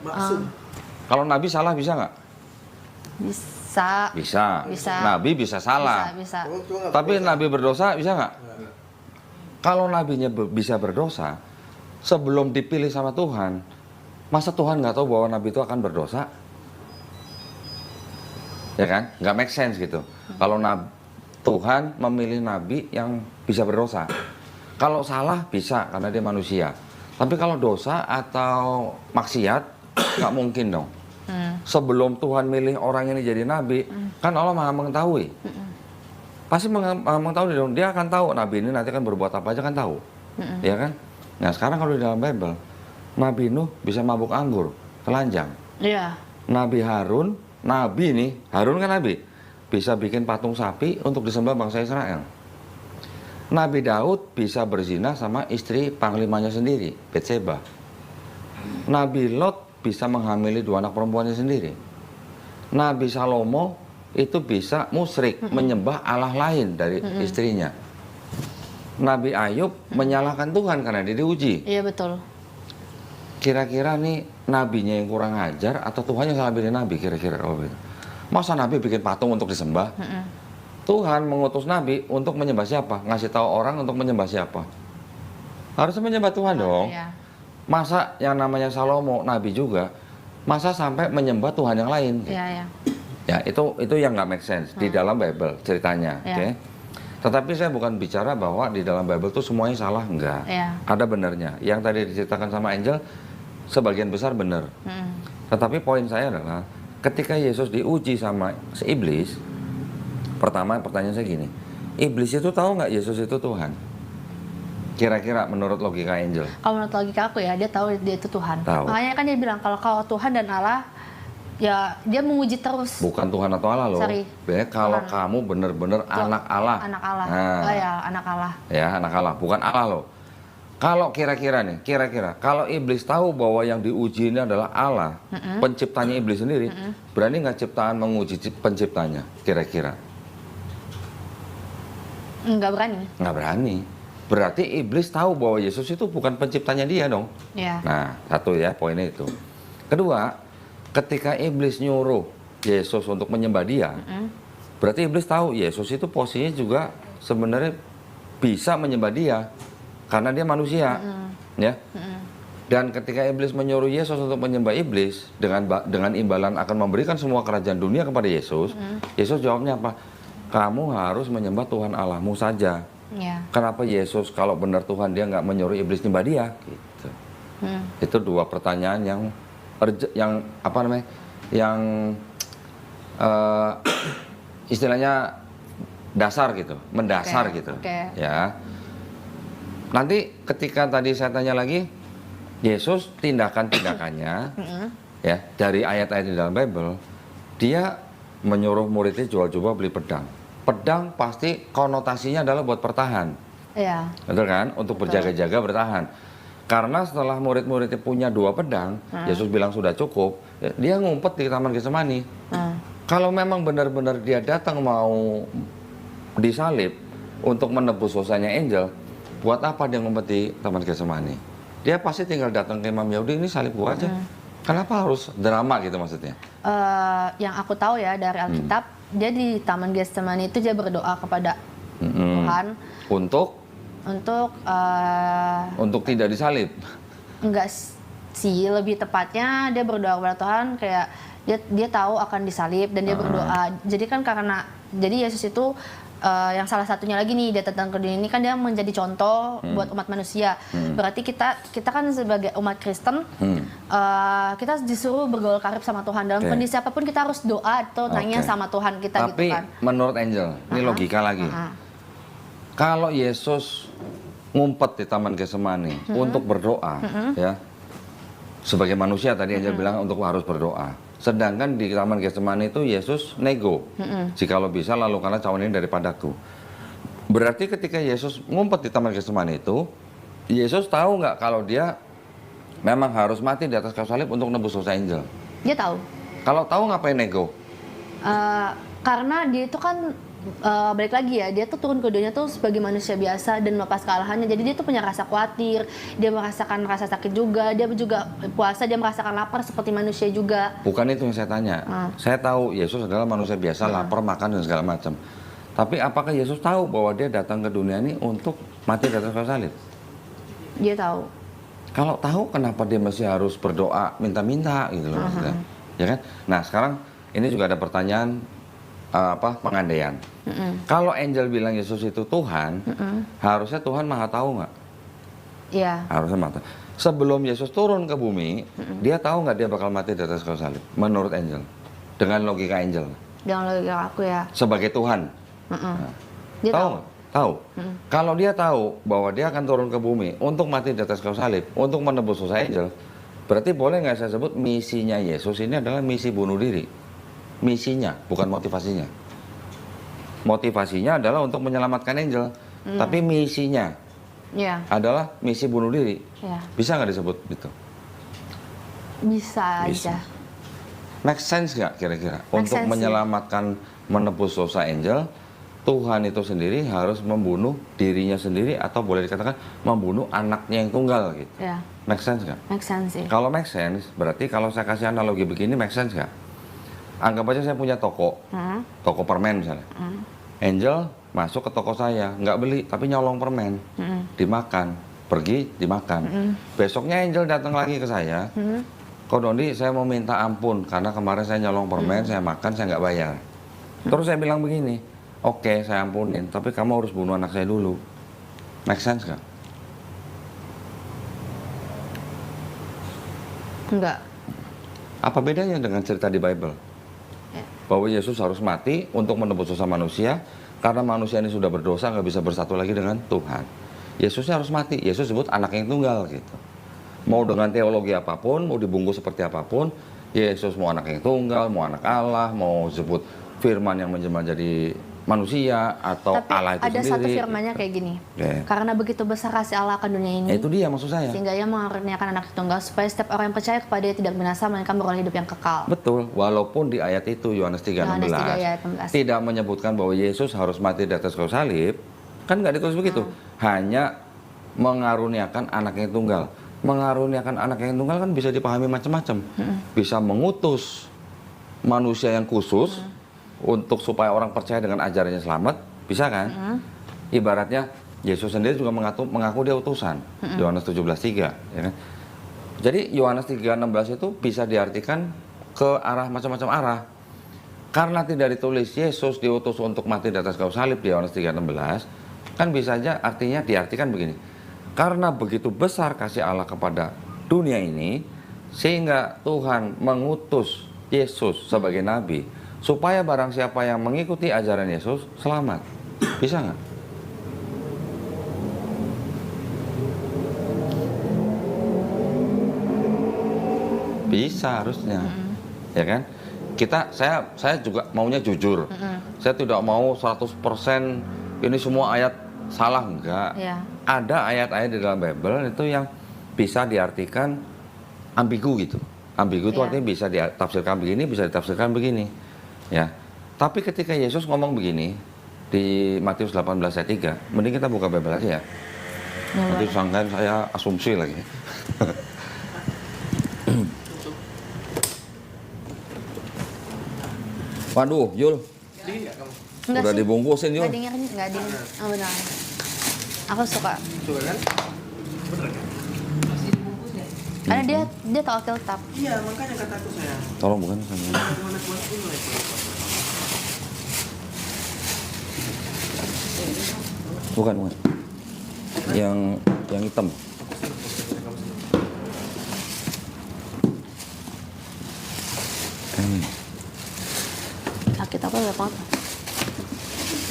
Maksum. Kalau Nabi salah bisa nggak? Bisa. Nabi bisa salah. Bisa. Tapi Nabi berdosa bisa nggak? Kalau Nabinya bisa berdosa, sebelum dipilih sama Tuhan, masa Tuhan nggak tahu bahwa Nabi itu akan berdosa? Ya kan? Nggak make sense gitu. Kalau Tuhan memilih Nabi yang bisa berdosa. Kalau salah bisa karena dia manusia. Tapi kalau dosa atau maksiat nggak mungkin dong. Sebelum Tuhan milih orang ini jadi nabi, kan Allah Maha mengetahui. Pasti mengetahui dong. Dia akan tahu nabi ini nanti akan berbuat apa aja kan tahu. Ya kan? Nah sekarang kalau di dalam Bible, Nabi Nuh bisa mabuk anggur, telanjang. Iya. Nabi Harun, nabi nih, Harun kan nabi, bisa bikin patung sapi untuk disembah bangsa Israel. Nabi Daud bisa berzina sama istri panglimanya sendiri, Betseba. Nabi Lot bisa menghamili 2 anak perempuannya sendiri. Nabi Salomo itu bisa musyrik, menyembah Allah lain dari istrinya. Nabi Ayub menyalahkan Tuhan karena dia diuji. Iya betul. Kira-kira nih nabinya yang kurang ajar atau Tuhan yang salah pilih nabi kira-kira kalau begitu? Masa nabi bikin patung untuk disembah? Tuhan mengutus nabi untuk menyembah siapa? Ngasih tahu orang untuk menyembah siapa? Harusnya menyembah Tuhan dong. Iya. Masa yang namanya Salomo nabi juga, masa sampai menyembah Tuhan yang lain? Iya, iya. Ya itu yang nggak make sense di dalam Bible ceritanya. Oke? Tetapi saya bukan bicara bahwa di dalam Bible itu semuanya salah, enggak. Ada benernya. Yang tadi diceritakan sama Angel sebagian besar benar. Tetapi poin saya adalah ketika Yesus diuji sama si iblis, pertama pertanyaan saya gini, iblis itu tahu nggak Yesus itu Tuhan? Kira-kira menurut logika Angel? Kalau menurut logika aku ya, dia tahu dia itu Tuhan. Tahu. Makanya kan dia bilang kalau Tuhan dan Allah, ya dia menguji terus. Bukan Tuhan atau Allah loh. Sorry. Kalau kamu benar-benar anak Allah. Anak Allah. Nah. Oh ya, anak Allah. Ya, anak Allah, bukan Allah loh. Kalau kira-kira kalau iblis tahu bahwa yang diuji ini adalah Allah, penciptanya iblis sendiri, berani nggak ciptaan menguji penciptanya? Kira-kira? Nggak berani. Nggak berani. Berarti iblis tahu bahwa Yesus itu bukan penciptanya dia dong. Ya. Nah, satu ya poinnya itu. Kedua, ketika iblis nyuruh Yesus untuk menyembah dia, berarti iblis tahu Yesus itu posisinya juga sebenarnya bisa menyembah dia karena dia manusia, ya. Dan ketika iblis menyuruh Yesus untuk menyembah iblis dengan imbalan akan memberikan semua kerajaan dunia kepada Yesus, Yesus jawabnya apa? Kamu harus menyembah Tuhan Allahmu saja. Ya. Kenapa Yesus kalau benar Tuhan dia nggak menyuruh iblis nyembah dia? Gitu. Itu dua pertanyaan yang apa namanya? Yang istilahnya dasar gitu, mendasar gitu. Ya. Nanti ketika tadi saya tanya lagi, Yesus tindakan-tindakannya ya dari ayat-ayat di dalam Bible, dia menyuruh muridnya jual coba beli pedang. Pedang pasti konotasinya adalah buat bertahan. Iya. Betul kan? Untuk berjaga-jaga bertahan. Karena setelah murid-muridnya punya 2 pedang, Yesus bilang sudah cukup, dia ngumpet di Taman Getsemani. Kalau memang benar-benar dia datang mau disalib untuk menebus dosanya Angel, buat apa dia ngumpet di Taman Getsemani? Dia pasti tinggal datang ke Imam Yahudi, ini salib gua aja. Kenapa harus drama gitu maksudnya? Yang aku tahu ya dari Alkitab, dia di Taman Getsemani itu dia berdoa kepada Tuhan untuk tidak disalib. Enggak sih, lebih tepatnya dia berdoa kepada Tuhan kayak dia tahu akan disalib dan dia berdoa. Jadi kan jadi Yesus itu yang salah satunya lagi nih dia datang ke dunia ini kan dia menjadi contoh buat umat manusia. Berarti kita kan sebagai umat Kristen kita disuruh bergaul karib sama Tuhan dalam kondisi apapun kita harus doa atau nanya sama Tuhan kita. Tapi gitu kan. Menurut Angel, ini logika lagi. Kalau Yesus ngumpet di Taman Getsemani untuk berdoa, ya sebagai manusia tadi Angel bilang untuk harus berdoa. Sedangkan di Taman Getsemani itu Yesus nego, jikalau bisa lakukanlah cawan ini daripadaku. Berarti ketika Yesus ngumpet di Taman Getsemani itu, Yesus tahu nggak kalau dia memang harus mati di atas kayu salib untuk nebus dosa Angel? Dia tahu. Kalau tahu ngapain nego? Karena dia itu kan balik lagi ya, dia tuh turun ke dunia tuh sebagai manusia biasa dan melepas kekalahannya. Jadi dia tuh punya rasa khawatir, dia merasakan rasa sakit juga, dia juga puasa, dia merasakan lapar seperti manusia juga. Bukan itu yang saya tanya. Saya tahu Yesus adalah manusia biasa, lapar, makan dan segala macam. Tapi apakah Yesus tahu bahwa dia datang ke dunia ini untuk mati di atas kayu salib? Dia tahu. Kalau tahu kenapa dia masih harus berdoa minta-minta gitu loh, maksudnya. Ya kan? Nah, sekarang ini juga ada pertanyaan pengandaian. Kalau Angel bilang Yesus itu Tuhan, harusnya Tuhan maha tahu nggak? Iya. Harusnya maha tahu. Sebelum Yesus turun ke bumi, dia tahu nggak dia bakal mati di atas kayu salib? Menurut Angel, dengan logika Angel. Dengan logika aku ya. Sebagai Tuhan. Dia tahu. Tahu. Kalau dia tahu bahwa dia akan turun ke bumi untuk mati di atas kayu salib, untuk menebus dosa Angel, berarti boleh nggak saya sebut misinya Yesus ini adalah misi bunuh diri? Misinya, bukan motivasinya. Motivasinya adalah untuk menyelamatkan Angel, tapi misinya adalah misi bunuh diri. Bisa nggak disebut gitu? Bisa aja. Make sense nggak kira-kira? Untuk menyelamatkan, menebus dosa Angel, Tuhan itu sendiri harus membunuh dirinya sendiri atau boleh dikatakan membunuh anaknya yang tunggal gitu. Make sense nggak? Make sense sih. Kalau make sense, berarti kalau saya kasih analogi begini make sense nggak? Anggap aja saya punya toko permen misalnya. Angel masuk ke toko saya, nggak beli, tapi nyolong permen, dimakan, pergi dimakan. Besoknya Angel datang lagi ke saya, Ko Dondi, saya mau minta ampun karena kemarin saya nyolong permen, saya makan, saya nggak bayar. Terus saya bilang begini, oke, saya ampunin, tapi kamu harus bunuh anak saya dulu. Make sense nggak? Enggak. Apa bedanya dengan cerita di Bible? Bahwa Yesus harus mati untuk menebus dosa manusia karena manusia ini sudah berdosa, nggak bisa bersatu lagi dengan Tuhan. Yesusnya harus mati. Yesus sebut anak yang tunggal gitu. Mau dengan teologi apapun, mau dibungkus seperti apapun, Yesus mau anak yang tunggal, mau anak Allah, mau sebut firman yang menjelma jadi manusia atau Tapi Allah itu ada sendiri. satu firmannya kayak gini. Karena begitu besar kasih Allah akan dunia ini. Itu dia maksud saya. Sehingga ia mengaruniakan anak tunggal supaya setiap orang yang percaya kepada dia tidak binasa melainkan beroleh hidup yang kekal. Betul. Walaupun di ayat itu Yohanes 3:16 tidak menyebutkan bahwa Yesus harus mati di atas kayu salib, kan nggak ditulis begitu. Hanya mengaruniakan anak yang tunggal. Mengaruniakan anak yang tunggal kan bisa dipahami macam-macam. Bisa mengutus manusia yang khusus untuk supaya orang percaya dengan ajarannya selamat, bisa kan? Ibaratnya Yesus sendiri juga mengaku dia utusan. Yohanes 17:3, ya kan? Jadi Yohanes 3:16 itu bisa diartikan ke arah macam-macam arah. Karena tidak ditulis Yesus diutus untuk mati di atas kayu salib di Yohanes 3:16, kan bisa aja artinya diartikan begini. Karena begitu besar kasih Allah kepada dunia ini, sehingga Tuhan mengutus Yesus sebagai nabi, supaya barang siapa yang mengikuti ajaran Yesus selamat. Bisa nggak? Bisa harusnya, ya kan? Saya juga maunya jujur. Saya tidak mau 100% ini semua ayat salah, enggak. Ada ayat-ayat di dalam Bible itu yang bisa diartikan ambigu gitu. Ambigu itu artinya bisa ditafsirkan begini, bisa ditafsirkan begini. Ya. Tapi ketika Yesus ngomong begini di Matius 18 ayat 3, mending kita buka Bible aja ya. Nanti sangkain saya asumsi lagi. Waduh, Yul. Udah dibungkusin, Yul. Enggak dingin, enggak dingin. Oh, benar. Aku suka. Suka kan? Bener kan? Karena dia tahu tetap. Iya, makanya kataku saya. Tolong bukan sama. Bukan. Yang hitam. Sakit apa udah banget.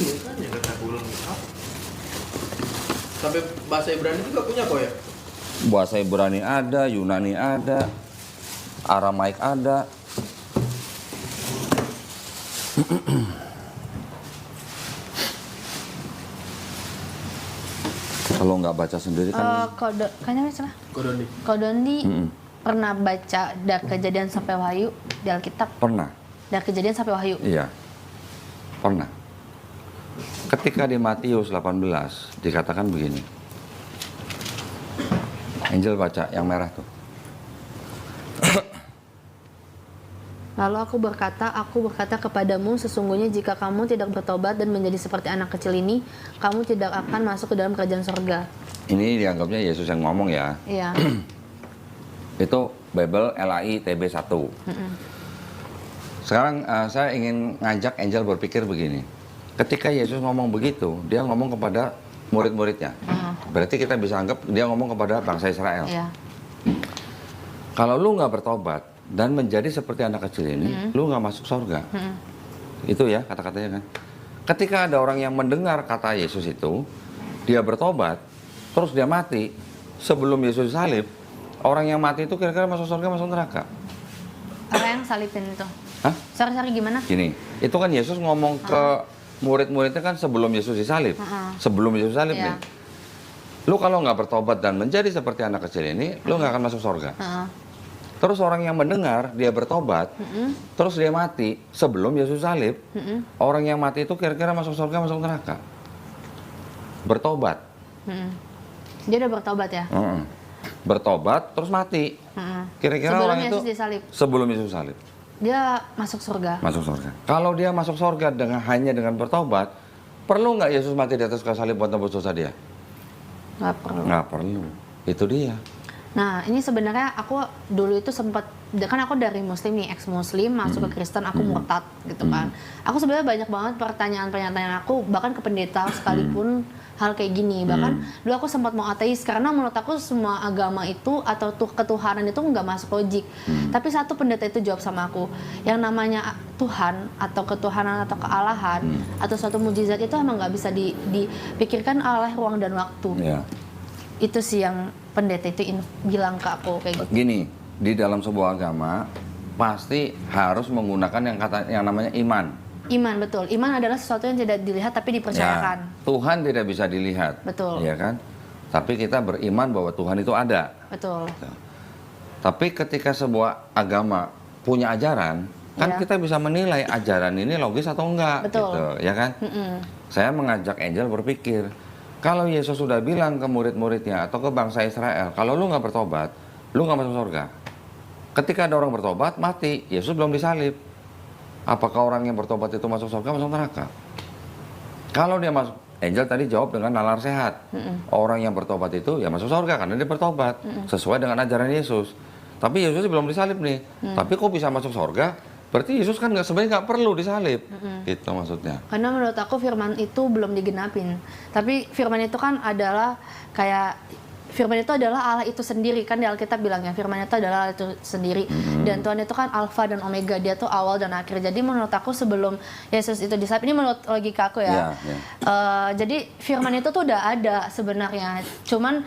Makanya kataku lengkap. Sampai bahasa Ibrani juga punya kok ya? Bahasa Ibrani ada, Yunani ada, Aramaik ada. Kalau nggak baca sendiri kan. Kayaknya salah. Kodondi pernah baca dari Kejadian sampai Wahyu di Alkitab? Pernah. Dari Kejadian sampai Wahyu? Iya. Pernah. Ketika di Matius 18 dikatakan begini. Angel baca yang merah tuh. Lalu aku berkata kepadamu, sesungguhnya jika kamu tidak bertobat dan menjadi seperti anak kecil ini, kamu tidak akan masuk ke dalam kerajaan surga. Ini dianggapnya Yesus yang ngomong ya. Iya. Itu Bible LAI TB 1. Sekarang saya ingin ngajak Angel berpikir begini. Ketika Yesus ngomong begitu, dia ngomong kepada murid-muridnya. Berarti kita bisa anggap dia ngomong kepada bangsa Israel. Iya. Kalau lu nggak bertobat dan menjadi seperti anak kecil ini, lu nggak masuk surga. Itu ya kata-katanya kan. Ketika ada orang yang mendengar kata Yesus itu, dia bertobat, terus dia mati sebelum Yesus salib, orang yang mati itu kira-kira masuk surga, masuk neraka. Apa yang salibin itu? Hah? Sorry gimana? Gini, itu kan Yesus ngomong ke murid-muridnya kan sebelum Yesus disalib. Sebelum Yesus salib nih. Lu kalau nggak bertobat dan menjadi seperti anak kecil ini, lu nggak akan masuk surga. Terus orang yang mendengar, dia bertobat, terus dia mati sebelum Yesus salib, orang yang mati itu kira-kira masuk surga, masuk neraka. Bertobat. Dia udah bertobat ya? Bertobat, terus mati. Kira-kira sebelum orang itu Yesus disalib. Sebelum Yesus salib. Dia masuk surga. Masuk surga. Kalau dia masuk surga hanya dengan bertobat, perlu nggak Yesus mati di atas kayu salib buat tebus dosa dia? Nggak perlu. Nggak perlu. Itu dia. Nah, ini sebenarnya aku dulu itu sempat, kan aku dari Muslim nih, ex-Muslim, masuk ke Kristen, aku murtad gitu kan. Aku sebenarnya banyak banget pertanyaan-pertanyaan aku, bahkan ke pendeta sekalipun, hal kayak gini. Bahkan dulu aku sempat mau ateis karena menurut aku semua agama itu atau ketuhanan itu nggak masuk logik. Tapi satu pendeta itu jawab sama aku, yang namanya Tuhan atau ketuhanan atau kealahan atau suatu mujizat itu emang nggak bisa dipikirkan oleh ruang dan waktu. Itu sih yang pendeta itu bilang ke aku kayak gitu. Gini, di dalam sebuah agama pasti harus menggunakan yang namanya iman. Iman, betul. Iman adalah sesuatu yang tidak dilihat tapi dipercayakan. Ya, Tuhan tidak bisa dilihat. Betul. Ya kan? Tapi kita beriman bahwa Tuhan itu ada. Betul. Tapi ketika sebuah agama punya ajaran, kan kita bisa menilai ajaran ini logis atau enggak. Betul. Gitu, ya kan? Saya mengajak Angel berpikir, kalau Yesus sudah bilang ke murid-muridnya atau ke bangsa Israel, kalau lu nggak bertobat, lu nggak masuk surga. Ketika ada orang bertobat, mati. Yesus belum disalib. Apakah orang yang bertobat itu masuk surga, masuk neraka? Kalau dia masuk, Angel tadi jawab dengan nalar sehat. Orang yang bertobat itu ya masuk surga karena dia bertobat sesuai dengan ajaran Yesus. Tapi Yesus belum disalib nih. Tapi kok bisa masuk surga? Berarti Yesus kan sebenarnya nggak perlu disalib. Gitu maksudnya. Karena menurut aku firman itu belum digenapin. Tapi firman itu kan adalah kayak firman itu adalah Allah itu sendiri, kan di Alkitab bilangnya firman itu adalah Allah itu sendiri. Dan Tuhan itu kan Alfa dan Omega, dia tuh awal dan akhir. Jadi menurut aku sebelum Yesus itu disalib, ini menurut logika aku ya. Jadi firman itu tuh udah ada sebenarnya, cuman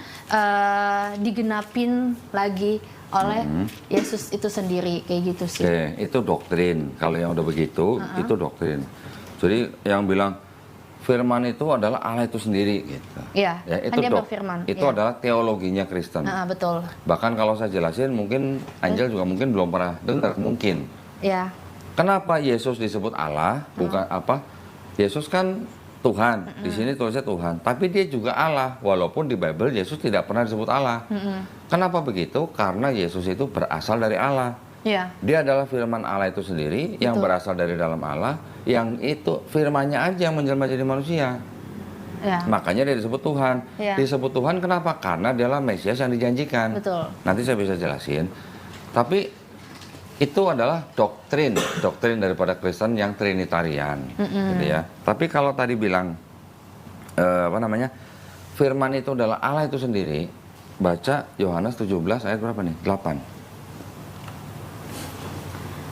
digenapin lagi oleh Yesus itu sendiri, kayak gitu sih. Itu doktrin. Kalau yang udah begitu, itu doktrin. Jadi yang bilang firman itu adalah Allah itu sendiri gitu. Iya, ya, itu kan dia berfirman. Itu adalah teologinya Kristen. Betul. Bahkan kalau saya jelasin, mungkin Angel juga mungkin belum pernah dengar, mungkin. Iya. Kenapa Yesus disebut Allah? Bukan apa? Yesus kan Tuhan. Di sini tulisnya Tuhan. Tapi dia juga Allah. Walaupun di Bible Yesus tidak pernah disebut Allah. Kenapa begitu? Karena Yesus itu berasal dari Allah. Iya. Dia adalah firman Allah itu sendiri yang berasal dari dalam Allah, yang itu firmannya aja yang menjelma jadi manusia. Ya. Makanya dia disebut Tuhan. Ya. Disebut Tuhan kenapa? Karena dialah Mesias yang dijanjikan. Betul. Nanti saya bisa jelasin. Tapi itu adalah doktrin daripada Kristen yang Trinitarian, gitu ya. Tapi kalau tadi bilang firman itu adalah Allah itu sendiri, baca Yohanes 17 ayat berapa nih? 8.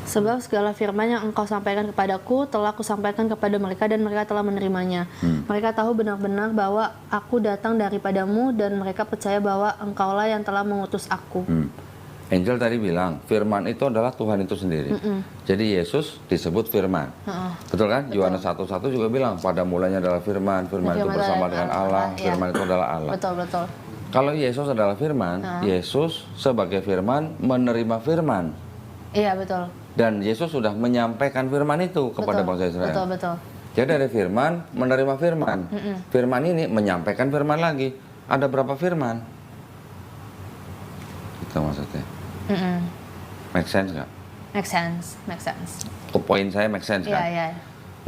Sebab segala firman yang engkau sampaikan kepadaku telah aku sampaikan kepada mereka dan mereka telah menerimanya. Mereka tahu benar-benar bahwa aku datang daripadamu dan mereka percaya bahwa engkaulah yang telah mengutus aku. Angel tadi bilang firman itu adalah Tuhan itu sendiri. Jadi Yesus disebut firman. Betul kan? Yohanes 1:1 juga bilang pada mulanya adalah firman, firman itu bersama dengan Allah, firman itu adalah Allah. Betul. Kalau Yesus adalah firman, Yesus sebagai firman menerima firman. Iya, betul. Dan Yesus sudah menyampaikan firman itu kepada bangsa Israel. Betul. Jadi dari firman menerima firman. Firman ini menyampaikan firman lagi. Ada berapa firman? Itu maksudnya. Make sense nggak? Make sense. Poin saya make sense kan? Iya.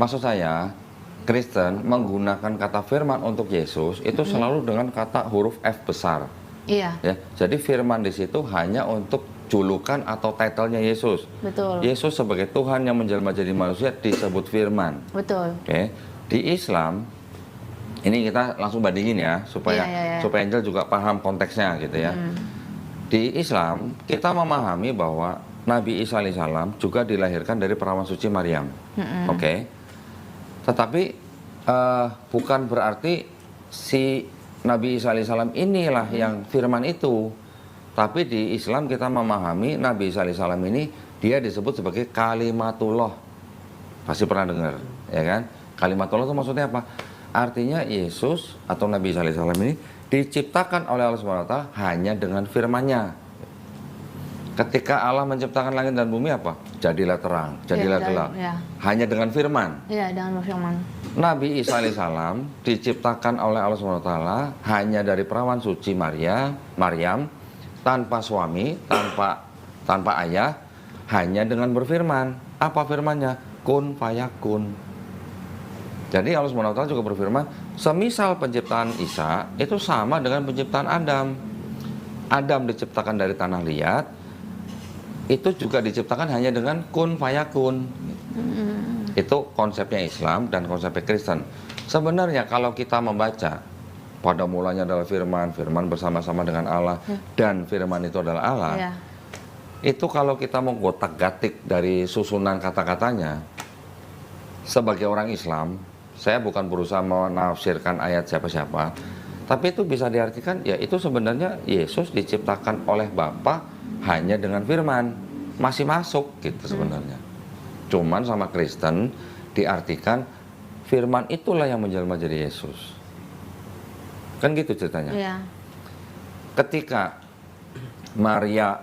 Maksud saya, Kristen menggunakan kata firman untuk Yesus itu selalu dengan kata huruf F besar. Iya. Ya, jadi firman di situ hanya untuk julukan atau titlenya Yesus. Betul. Yesus sebagai Tuhan yang menjelma jadi manusia disebut firman. Betul. Oke. Di Islam ini kita langsung bandingin ya supaya Angel juga paham konteksnya gitu ya. Di Islam kita memahami bahwa Nabi Isa alaihissalam juga dilahirkan dari perawan suci Maryam. Oke. Tetapi bukan berarti si Nabi Isa alaihissalam inilah yang firman itu. Tapi di Islam kita memahami Nabi Isa alaihissalam ini dia disebut sebagai kalimatullah. Pasti pernah dengar, ya kan? Kalimatullah itu maksudnya apa? Artinya Yesus atau Nabi Isa alaihissalam ini diciptakan oleh Allah SWT hanya dengan firman-Nya. Ketika Allah menciptakan langit dan bumi apa? Jadilah terang, jadilah gelap. Hanya dengan firman. Iya, dengan firman. Nabi Isa alaihissalam diciptakan oleh Allah SWT hanya dari perawan suci Maryam, tanpa suami, tanpa ayah, hanya dengan berfirman. Apa firmannya? Kun fayakun. Jadi Allah SWT juga berfirman, semisal penciptaan Isa itu sama dengan penciptaan Adam. Adam diciptakan dari tanah liat, itu juga diciptakan hanya dengan kun fayakun. Itu konsepnya Islam dan konsepnya Kristen. Sebenarnya kalau kita membaca pada mulanya adalah firman, firman bersama-sama dengan Allah, dan firman itu adalah Allah. Yeah. Itu kalau kita mau gotak-gatik dari susunan kata-katanya, sebagai orang Islam, saya bukan berusaha menafsirkan ayat siapa-siapa, tapi itu bisa diartikan, ya itu sebenarnya Yesus diciptakan oleh Bapa hanya dengan firman, masih masuk gitu sebenarnya. Cuman sama Kristen diartikan firman itulah yang menjelma jadi Yesus. Kan gitu ceritanya. Yeah. Ketika Maria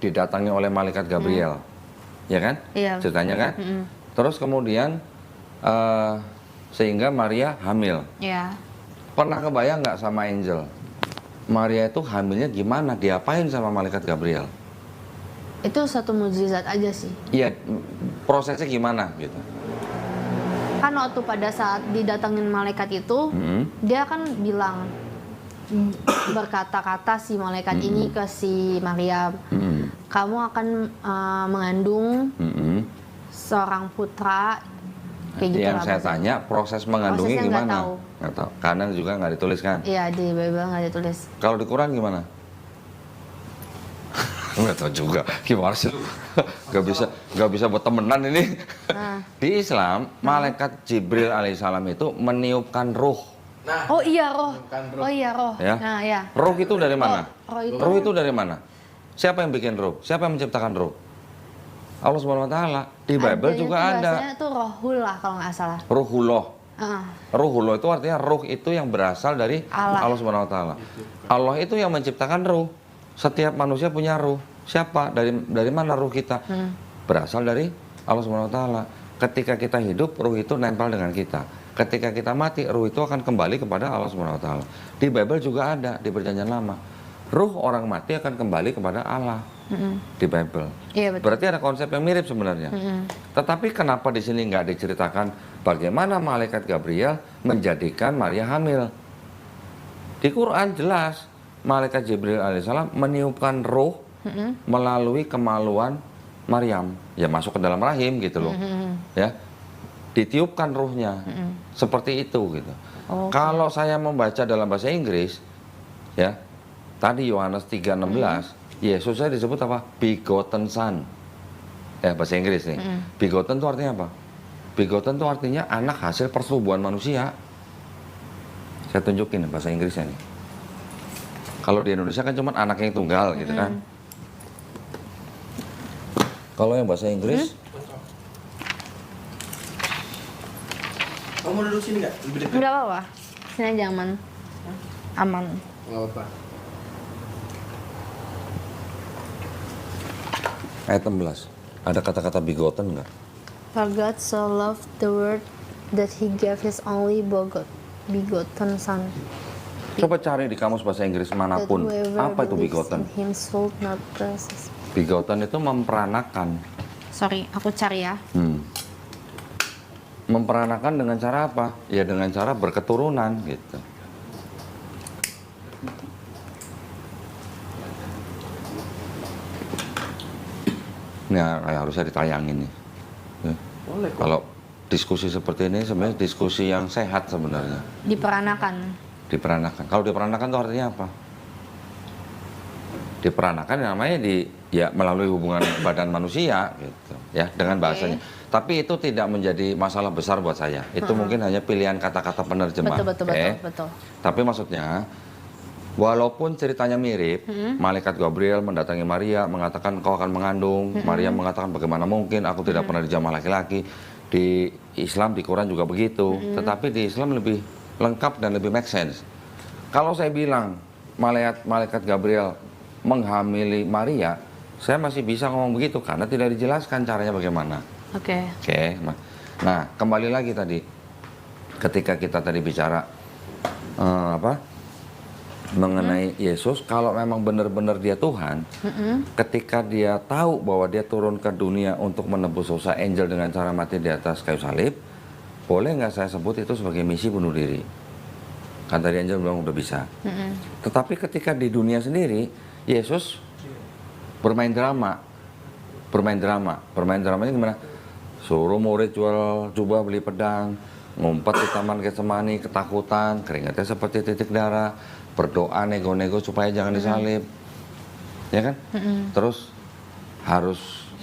didatangi oleh malaikat Gabriel, ya kan? Iya. Ceritanya kan? Terus kemudian sehingga Maria hamil. Yeah. Pernah kebayang nggak sama angel? Maria itu hamilnya gimana? Diapain sama malaikat Gabriel? Itu satu mukjizat aja sih. Iya, prosesnya gimana gitu? Kan waktu pada saat didatengin malaikat itu, dia kan bilang, berkata-kata si malaikat ini ke si Maryam, kamu akan mengandung seorang putra, kayak gitu Yang lah. saya tanya, proses mengandungnya Prosesnya gimana? nggak tahu. Nggak tahu. Karena juga nggak ditulis kan? Iya, di Bible nggak ditulis. Kalau di Quran gimana? Nggak tahu juga. Gimana sih? Gak bisa buat temenan ini. Nah. Di Islam, malaikat Jibril alaihissalam itu meniupkan ruh. Nah, Oh iya roh. Bukan roh. Oh iya roh. Ya. Nah ya. Ruh itu dari mana? Roh itu. Dari mana? Siapa yang bikin ruh? Siapa yang menciptakan ruh? Allah Subhanahu wa taala. Di Bible juga ada. Bahasanya itu rohullah kalau nggak salah. Ruhullah. Heeh. Ruhullah itu artinya ruh itu yang berasal dari Allah. Allah Subhanahu wa taala. Allah itu yang menciptakan ruh. Setiap manusia punya ruh. Siapa? Dari mana ruh kita? Berasal dari Allah Subhanahu wa taala. Ketika kita hidup, ruh itu nempel dengan kita. Ketika kita mati, ruh itu akan kembali kepada Allah Subhanahu wa taala. Di Bible juga ada di Perjanjian Lama. Ruh orang mati akan kembali kepada Allah. Di Bible. Iya betul. Berarti ada konsep yang mirip sebenarnya. Tetapi kenapa di sini nggak diceritakan bagaimana malaikat Gabriel menjadikan Maria hamil? Di Quran jelas malaikat Jibril alaihissalam meniupkan ruh melalui kemaluan Maryam, ya masuk ke dalam rahim gitu loh, ya ditiupkan ruhnya, seperti itu gitu. Okay. Kalau saya membaca dalam bahasa Inggris, ya tadi Yohanes 3:16, Yesus saya disebut apa? Begotten Son. Ya bahasa Inggris nih. Begotten itu artinya apa? Begotten itu artinya anak hasil persetubuhan manusia. Saya tunjukin bahasa Inggrisnya nih. Kalau di Indonesia kan cuma anak yang tunggal gitu kan. Kalau yang bahasa Inggris, kamu mau duduk sini nggak? Lebih dekat. Enggak apa-apa. Sini aja aman. Aman. Nggak apa-apa. ayat 16. Ada kata-kata begotten nggak? For God so loved the world that he gave his only begotten son. Coba cari di kamus bahasa Inggris manapun. That whoever Apa itu believes begotten? in him should not perish. Begotten itu memperanakan. Sorry, aku cari ya. Memperanakan dengan cara apa? Ya dengan cara berketurunan gitu. Nah, kayak harusnya ditayangin nih. Ya. Boleh kok. Kalau diskusi seperti ini sebenarnya diskusi yang sehat sebenarnya. Diperanakan. Diperanakan. Kalau diperanakan itu artinya apa? Diperanakan namanya melalui hubungan badan manusia gitu ya dengan bahasanya. Tapi itu tidak menjadi masalah besar buat saya. Itu mungkin hanya pilihan kata-kata penerjemah. Betul. Tapi maksudnya walaupun ceritanya mirip, malaikat Gabriel mendatangi Maria mengatakan kau akan mengandung. Maria mengatakan bagaimana mungkin aku tidak pernah dijamah laki-laki. Di Islam di Quran juga begitu. Tetapi di Islam lebih lengkap dan lebih make sense. Kalau saya bilang malaikat Gabriel menghamili Maria, saya masih bisa ngomong begitu karena tidak dijelaskan caranya bagaimana. Oke. Nah, kembali lagi tadi ketika kita tadi bicara mengenai Yesus, kalau memang benar-benar dia Tuhan, ketika dia tahu bahwa dia turun ke dunia untuk menebus dosa angel dengan cara mati di atas kayu salib, boleh nggak saya sebut itu sebagai misi bunuh diri? Kan tadi angel bilang udah bisa. Tetapi ketika di dunia sendiri, Yesus bermain drama. Bermain dramanya gimana? Suruh murid jual jubah beli pedang, ngumpet di taman Getsemani, ketakutan, keringatnya seperti titik darah, berdoa nego-nego supaya jangan disalib, ya kan? Terus harus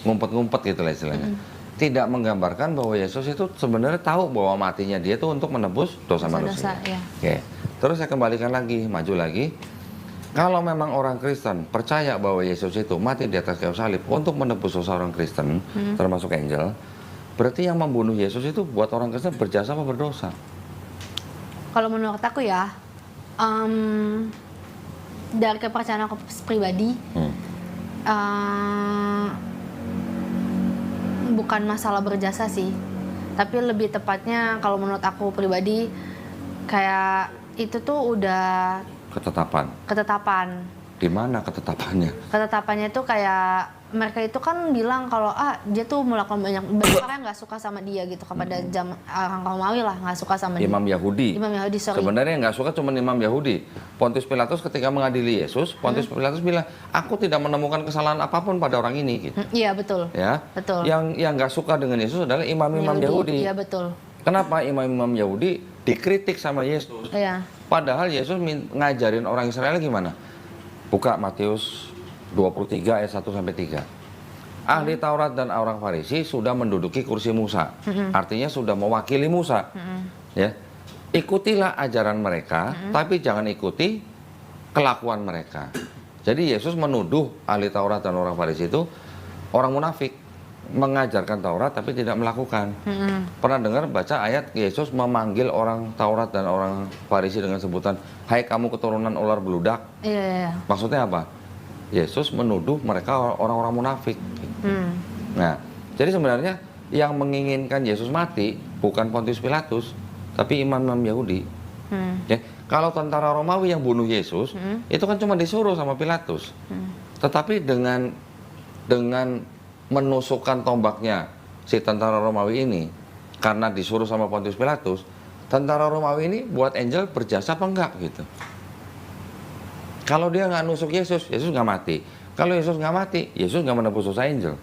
ngumpet-ngumpet gitu lah istilahnya. Tidak menggambarkan bahwa Yesus itu sebenarnya tahu bahwa matinya dia itu untuk menebus dosa manusia. Ya. Oke. Terus saya kembalikan lagi, maju lagi. Kalau memang orang Kristen percaya bahwa Yesus itu mati di atas kayu salib untuk menebus dosa orang Kristen, termasuk Angel, berarti yang membunuh Yesus itu buat orang Kristen berjasa apa berdosa? Kalau menurut aku ya, dari kepercayaan aku pribadi, bukan masalah berjasa sih, tapi lebih tepatnya kalau menurut aku pribadi, kayak itu tuh udah ketetapan. Di mana ketetapannya? Ketetapannya itu kayak mereka itu kan bilang kalau dia tuh melakukan banyak orang yang nggak suka sama dia gitu, kepada orang Romawi lah, nggak suka sama Imam dia. Yahudi. Sorry. Sebenarnya nggak suka cuma Imam Yahudi. Pontius Pilatus ketika mengadili Yesus, Pontius Pilatus bilang, aku tidak menemukan kesalahan apapun pada orang ini. Gitu. Iya betul. Ya. Betul. Yang nggak suka dengan Yesus adalah imam-imam Yahudi. Iya betul. Kenapa imam-imam Yahudi dikritik sama Yesus? Iya. Padahal Yesus ngajarin orang Israel gimana? Buka Matius 23 ayat 1-3. Ahli Taurat dan orang Farisi sudah menduduki kursi Musa. Artinya sudah mewakili Musa. Ya. Ikutilah ajaran mereka, tapi jangan ikuti kelakuan mereka. Jadi Yesus menuduh ahli Taurat dan orang Farisi itu orang munafik, mengajarkan Taurat tapi tidak melakukan. Pernah dengar baca ayat Yesus memanggil orang Taurat dan orang Farisi dengan sebutan, hai kamu keturunan ular beludak. Iya. Maksudnya apa? Yesus menuduh mereka orang-orang munafik. Nah, jadi sebenarnya yang menginginkan Yesus mati bukan Pontius Pilatus, tapi imam-imam Yahudi. Ya, kalau tentara Romawi yang bunuh Yesus, itu kan cuma disuruh sama Pilatus. Tetapi dengan menusukkan tombaknya si tentara Romawi ini, karena disuruh sama Pontius Pilatus, tentara Romawi ini buat Angel berjasa apa enggak gitu. Kalau dia nggak nusuk Yesus, Yesus nggak mati. Kalau Yesus nggak mati, Yesus nggak menebus dosa Angel.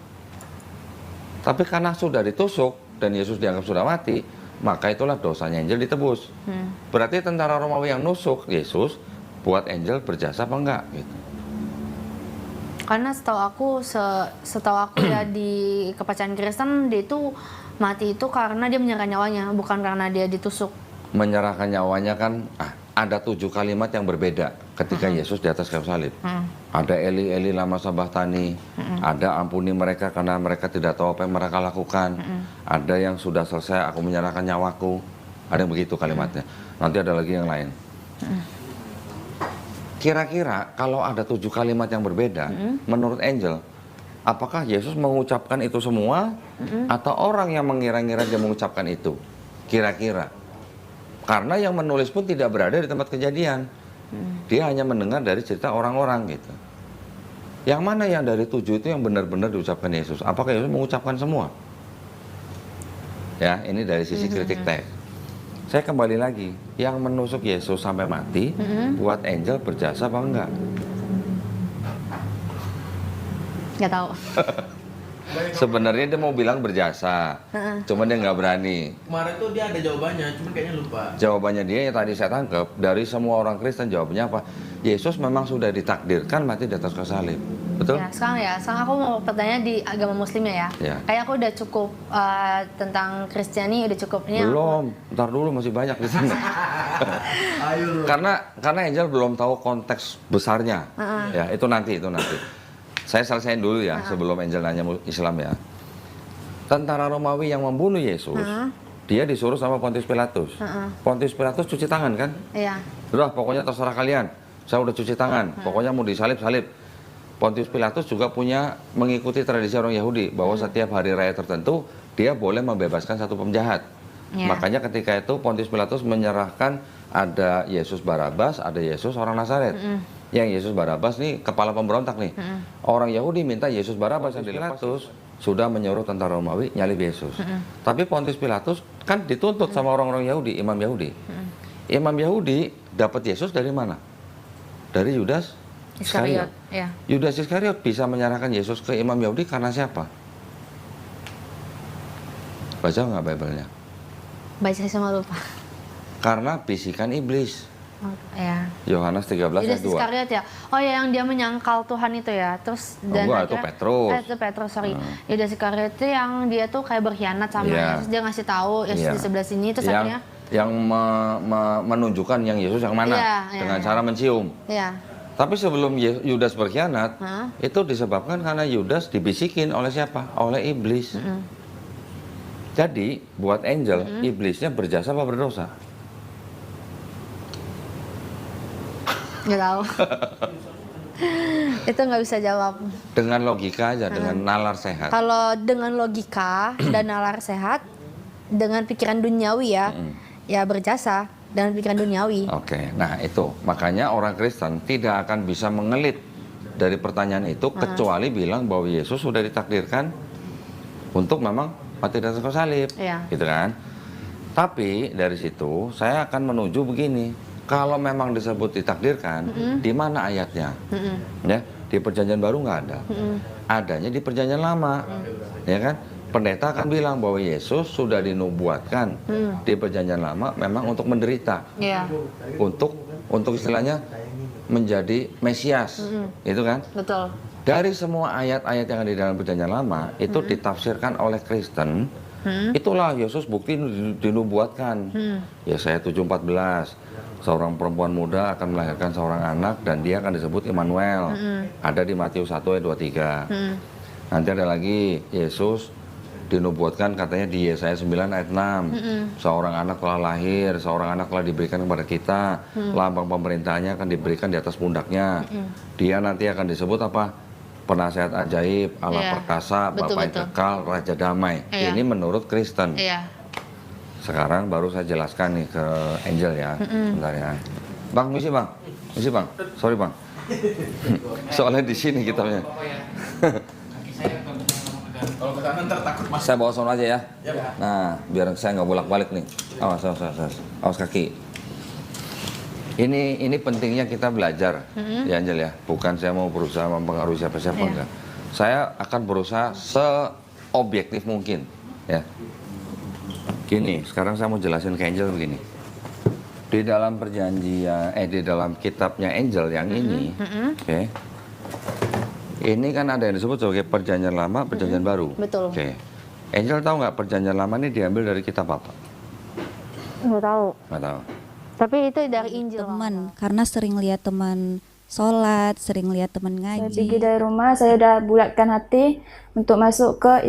Tapi karena sudah ditusuk dan Yesus dianggap sudah mati, maka itulah dosanya Angel ditebus. Berarti tentara Romawi yang nusuk Yesus buat Angel berjasa apa enggak gitu. Karena setahu aku ya di kepercayaan Kristen, dia itu mati itu karena dia menyerahkan nyawanya, bukan karena dia ditusuk. Menyerahkan nyawanya kan ada 7 kalimat yang berbeda ketika Yesus di atas kayu salib. Ada Eli Eli lama sabachthani, ada ampuni mereka karena mereka tidak tahu apa yang mereka lakukan. Ada yang sudah selesai, aku menyerahkan nyawaku. Ada yang begitu kalimatnya. Nanti ada lagi yang lain. Kira-kira kalau ada 7 kalimat yang berbeda, menurut Angel, apakah Yesus mengucapkan itu semua atau orang yang mengira-ngira dia mengucapkan itu? Kira-kira. Karena yang menulis pun tidak berada di tempat kejadian. Dia hanya mendengar dari cerita orang-orang gitu. Yang mana yang dari 7 itu yang benar-benar diucapkan Yesus? Apakah Yesus mengucapkan semua? Ya, ini dari sisi kritik teks. Saya kembali lagi, yang menusuk Yesus sampai mati, buat Angel berjasa apa enggak? Nggak tahu. Sebenarnya dia mau bilang berjasa, cuman dia nggak berani. Kemarin tuh dia ada jawabannya, cuman kayaknya lupa. Jawabannya dia yang tadi saya tangkap, dari semua orang Kristen jawabannya apa? Yesus memang sudah ditakdirkan mati di atas kayu salib. Betul? Sekarang aku mau bertanya di agama Muslim ya. Kayak aku udah cukup tentang Kristiani udah cukup. Belum, ntar dulu masih banyak di sini. Karena Angel belum tahu konteks besarnya. Ya, itu nanti. Saya selesaiin dulu ya sebelum Angel nanya Islam ya. Tentara Romawi yang membunuh Yesus, dia disuruh sama Pontius Pilatus. Pontius Pilatus cuci tangan kan? Iya. Udah, pokoknya terserah kalian. Saya udah cuci tangan. Pokoknya mau disalib-salib. Pontius Pilatus juga punya mengikuti tradisi orang Yahudi bahwa setiap hari raya tertentu dia boleh membebaskan satu penjahat. Makanya ketika itu Pontius Pilatus menyerahkan ada Yesus Barabas, ada Yesus orang Nazaret. Yang Yesus Barabas nih kepala pemberontak nih. Orang Yahudi minta Yesus Barabas yang Pilatus sudah menyuruh tentara Romawi nyalib Yesus. Tapi Pontius Pilatus kan dituntut sama orang-orang Yahudi, imam Yahudi. Imam Yahudi dapat Yesus dari mana? Dari Yudas Iskariot. Yudas Iskariot bisa menyerahkan Yesus ke imam Yahudi karena siapa? Baca nggak Bible-nya? Baca semua lupa. Karena bisikan iblis. Oh, ya. Yohanes 13 ayat Yudas 2. Iskariot ya. Oh ya, yang dia menyangkal Tuhan itu ya. Terus dan Enggak, itu akhirnya- Petrus. itu Petrus, sorry. Yudas Iskariot itu yang dia tuh kayak berkhianat sama Iya. Yesus. Dia ngasih tahu Yesus Iya. di sebelah sini, terus yang akhirnya yang menunjukkan yang Yesus yang mana Iya, iya, dengan iya. cara mencium. ya. Tapi sebelum Yudas berkhianat, Hah? itu disebabkan karena Yudas dibisikin oleh siapa? Oleh iblis. Jadi buat Angel, iblisnya berjasa apa berdosa? Nggak tahu. Itu nggak bisa jawab. Dengan logika aja, dengan nalar sehat. Kalau dengan logika dan nalar sehat, dengan pikiran duniawi ya, ya berjasa dengan pikiran duniawi. Oke, nah itu makanya orang Kristen tidak akan bisa mengelit dari pertanyaan itu kecuali bilang bahwa Yesus sudah ditakdirkan untuk memang mati di atas kayu salib, Iya. gitu kan? Tapi dari situ saya akan menuju begini, kalau memang disebut ditakdirkan, di mana ayatnya? Ya, di Perjanjian Baru nggak ada, adanya di Perjanjian Lama, ya kan? Pendeta akan bilang bahwa Yesus sudah dinubuatkan di Perjanjian Lama memang untuk menderita, Iya, untuk istilahnya menjadi Mesias, itu kan? betul. Dari semua ayat-ayat yang ada di dalam Perjanjian Lama itu ditafsirkan oleh Kristen, itulah Yesus bukti dinubuatkan. Yesaya 7:14, seorang perempuan muda akan melahirkan seorang anak dan dia akan disebut Immanuel. Ada di Matius 1 ayat 23. Nanti ada lagi Yesus dinubuatkan katanya di Yesaya 9 ayat 6. Seorang anak telah lahir, seorang anak telah diberikan kepada kita, lambang pemerintahnya akan diberikan di atas pundaknya. Dia nanti akan disebut apa? Penasehat ajaib, Allah Iya. perkasa, Betul, Bapa yang betul. kekal, Raja damai. Iya. Ini menurut Kristen. Iya. Sekarang baru saya jelaskan nih ke Angel ya. Bentar ya. Bang, misi bang. Misi bang. Sorry bang. Soalnya di sini kita punya. Kalau ke kanan ntar takut mas. Saya bawa sono aja ya. Ya, Pak. Nah, biar saya nggak bolak-balik nih. Awas, awas, awas, awas. Awas kaki. Ini pentingnya kita belajar, ya Angel ya. Bukan saya mau berusaha mempengaruhi siapa-siapa Iya. enggak. Saya akan berusaha seobjektif mungkin, ya. Gini, sekarang saya mau jelasin ke Angel begini. Di dalam perjanjian, di dalam kitabnya Angel yang ini, oke. Ini kan ada yang disebut sebagai perjanjian lama, perjanjian baru. Betul. Oke. Angel tahu nggak perjanjian lama ini diambil dari kitab apa? Nggak tahu. Nggak tahu. Tapi itu dari Injil. Teman, karena sering lihat teman sholat, sering lihat teman Saya ngaji. pergi dari rumah, saya udah bulatkan hati untuk masuk ke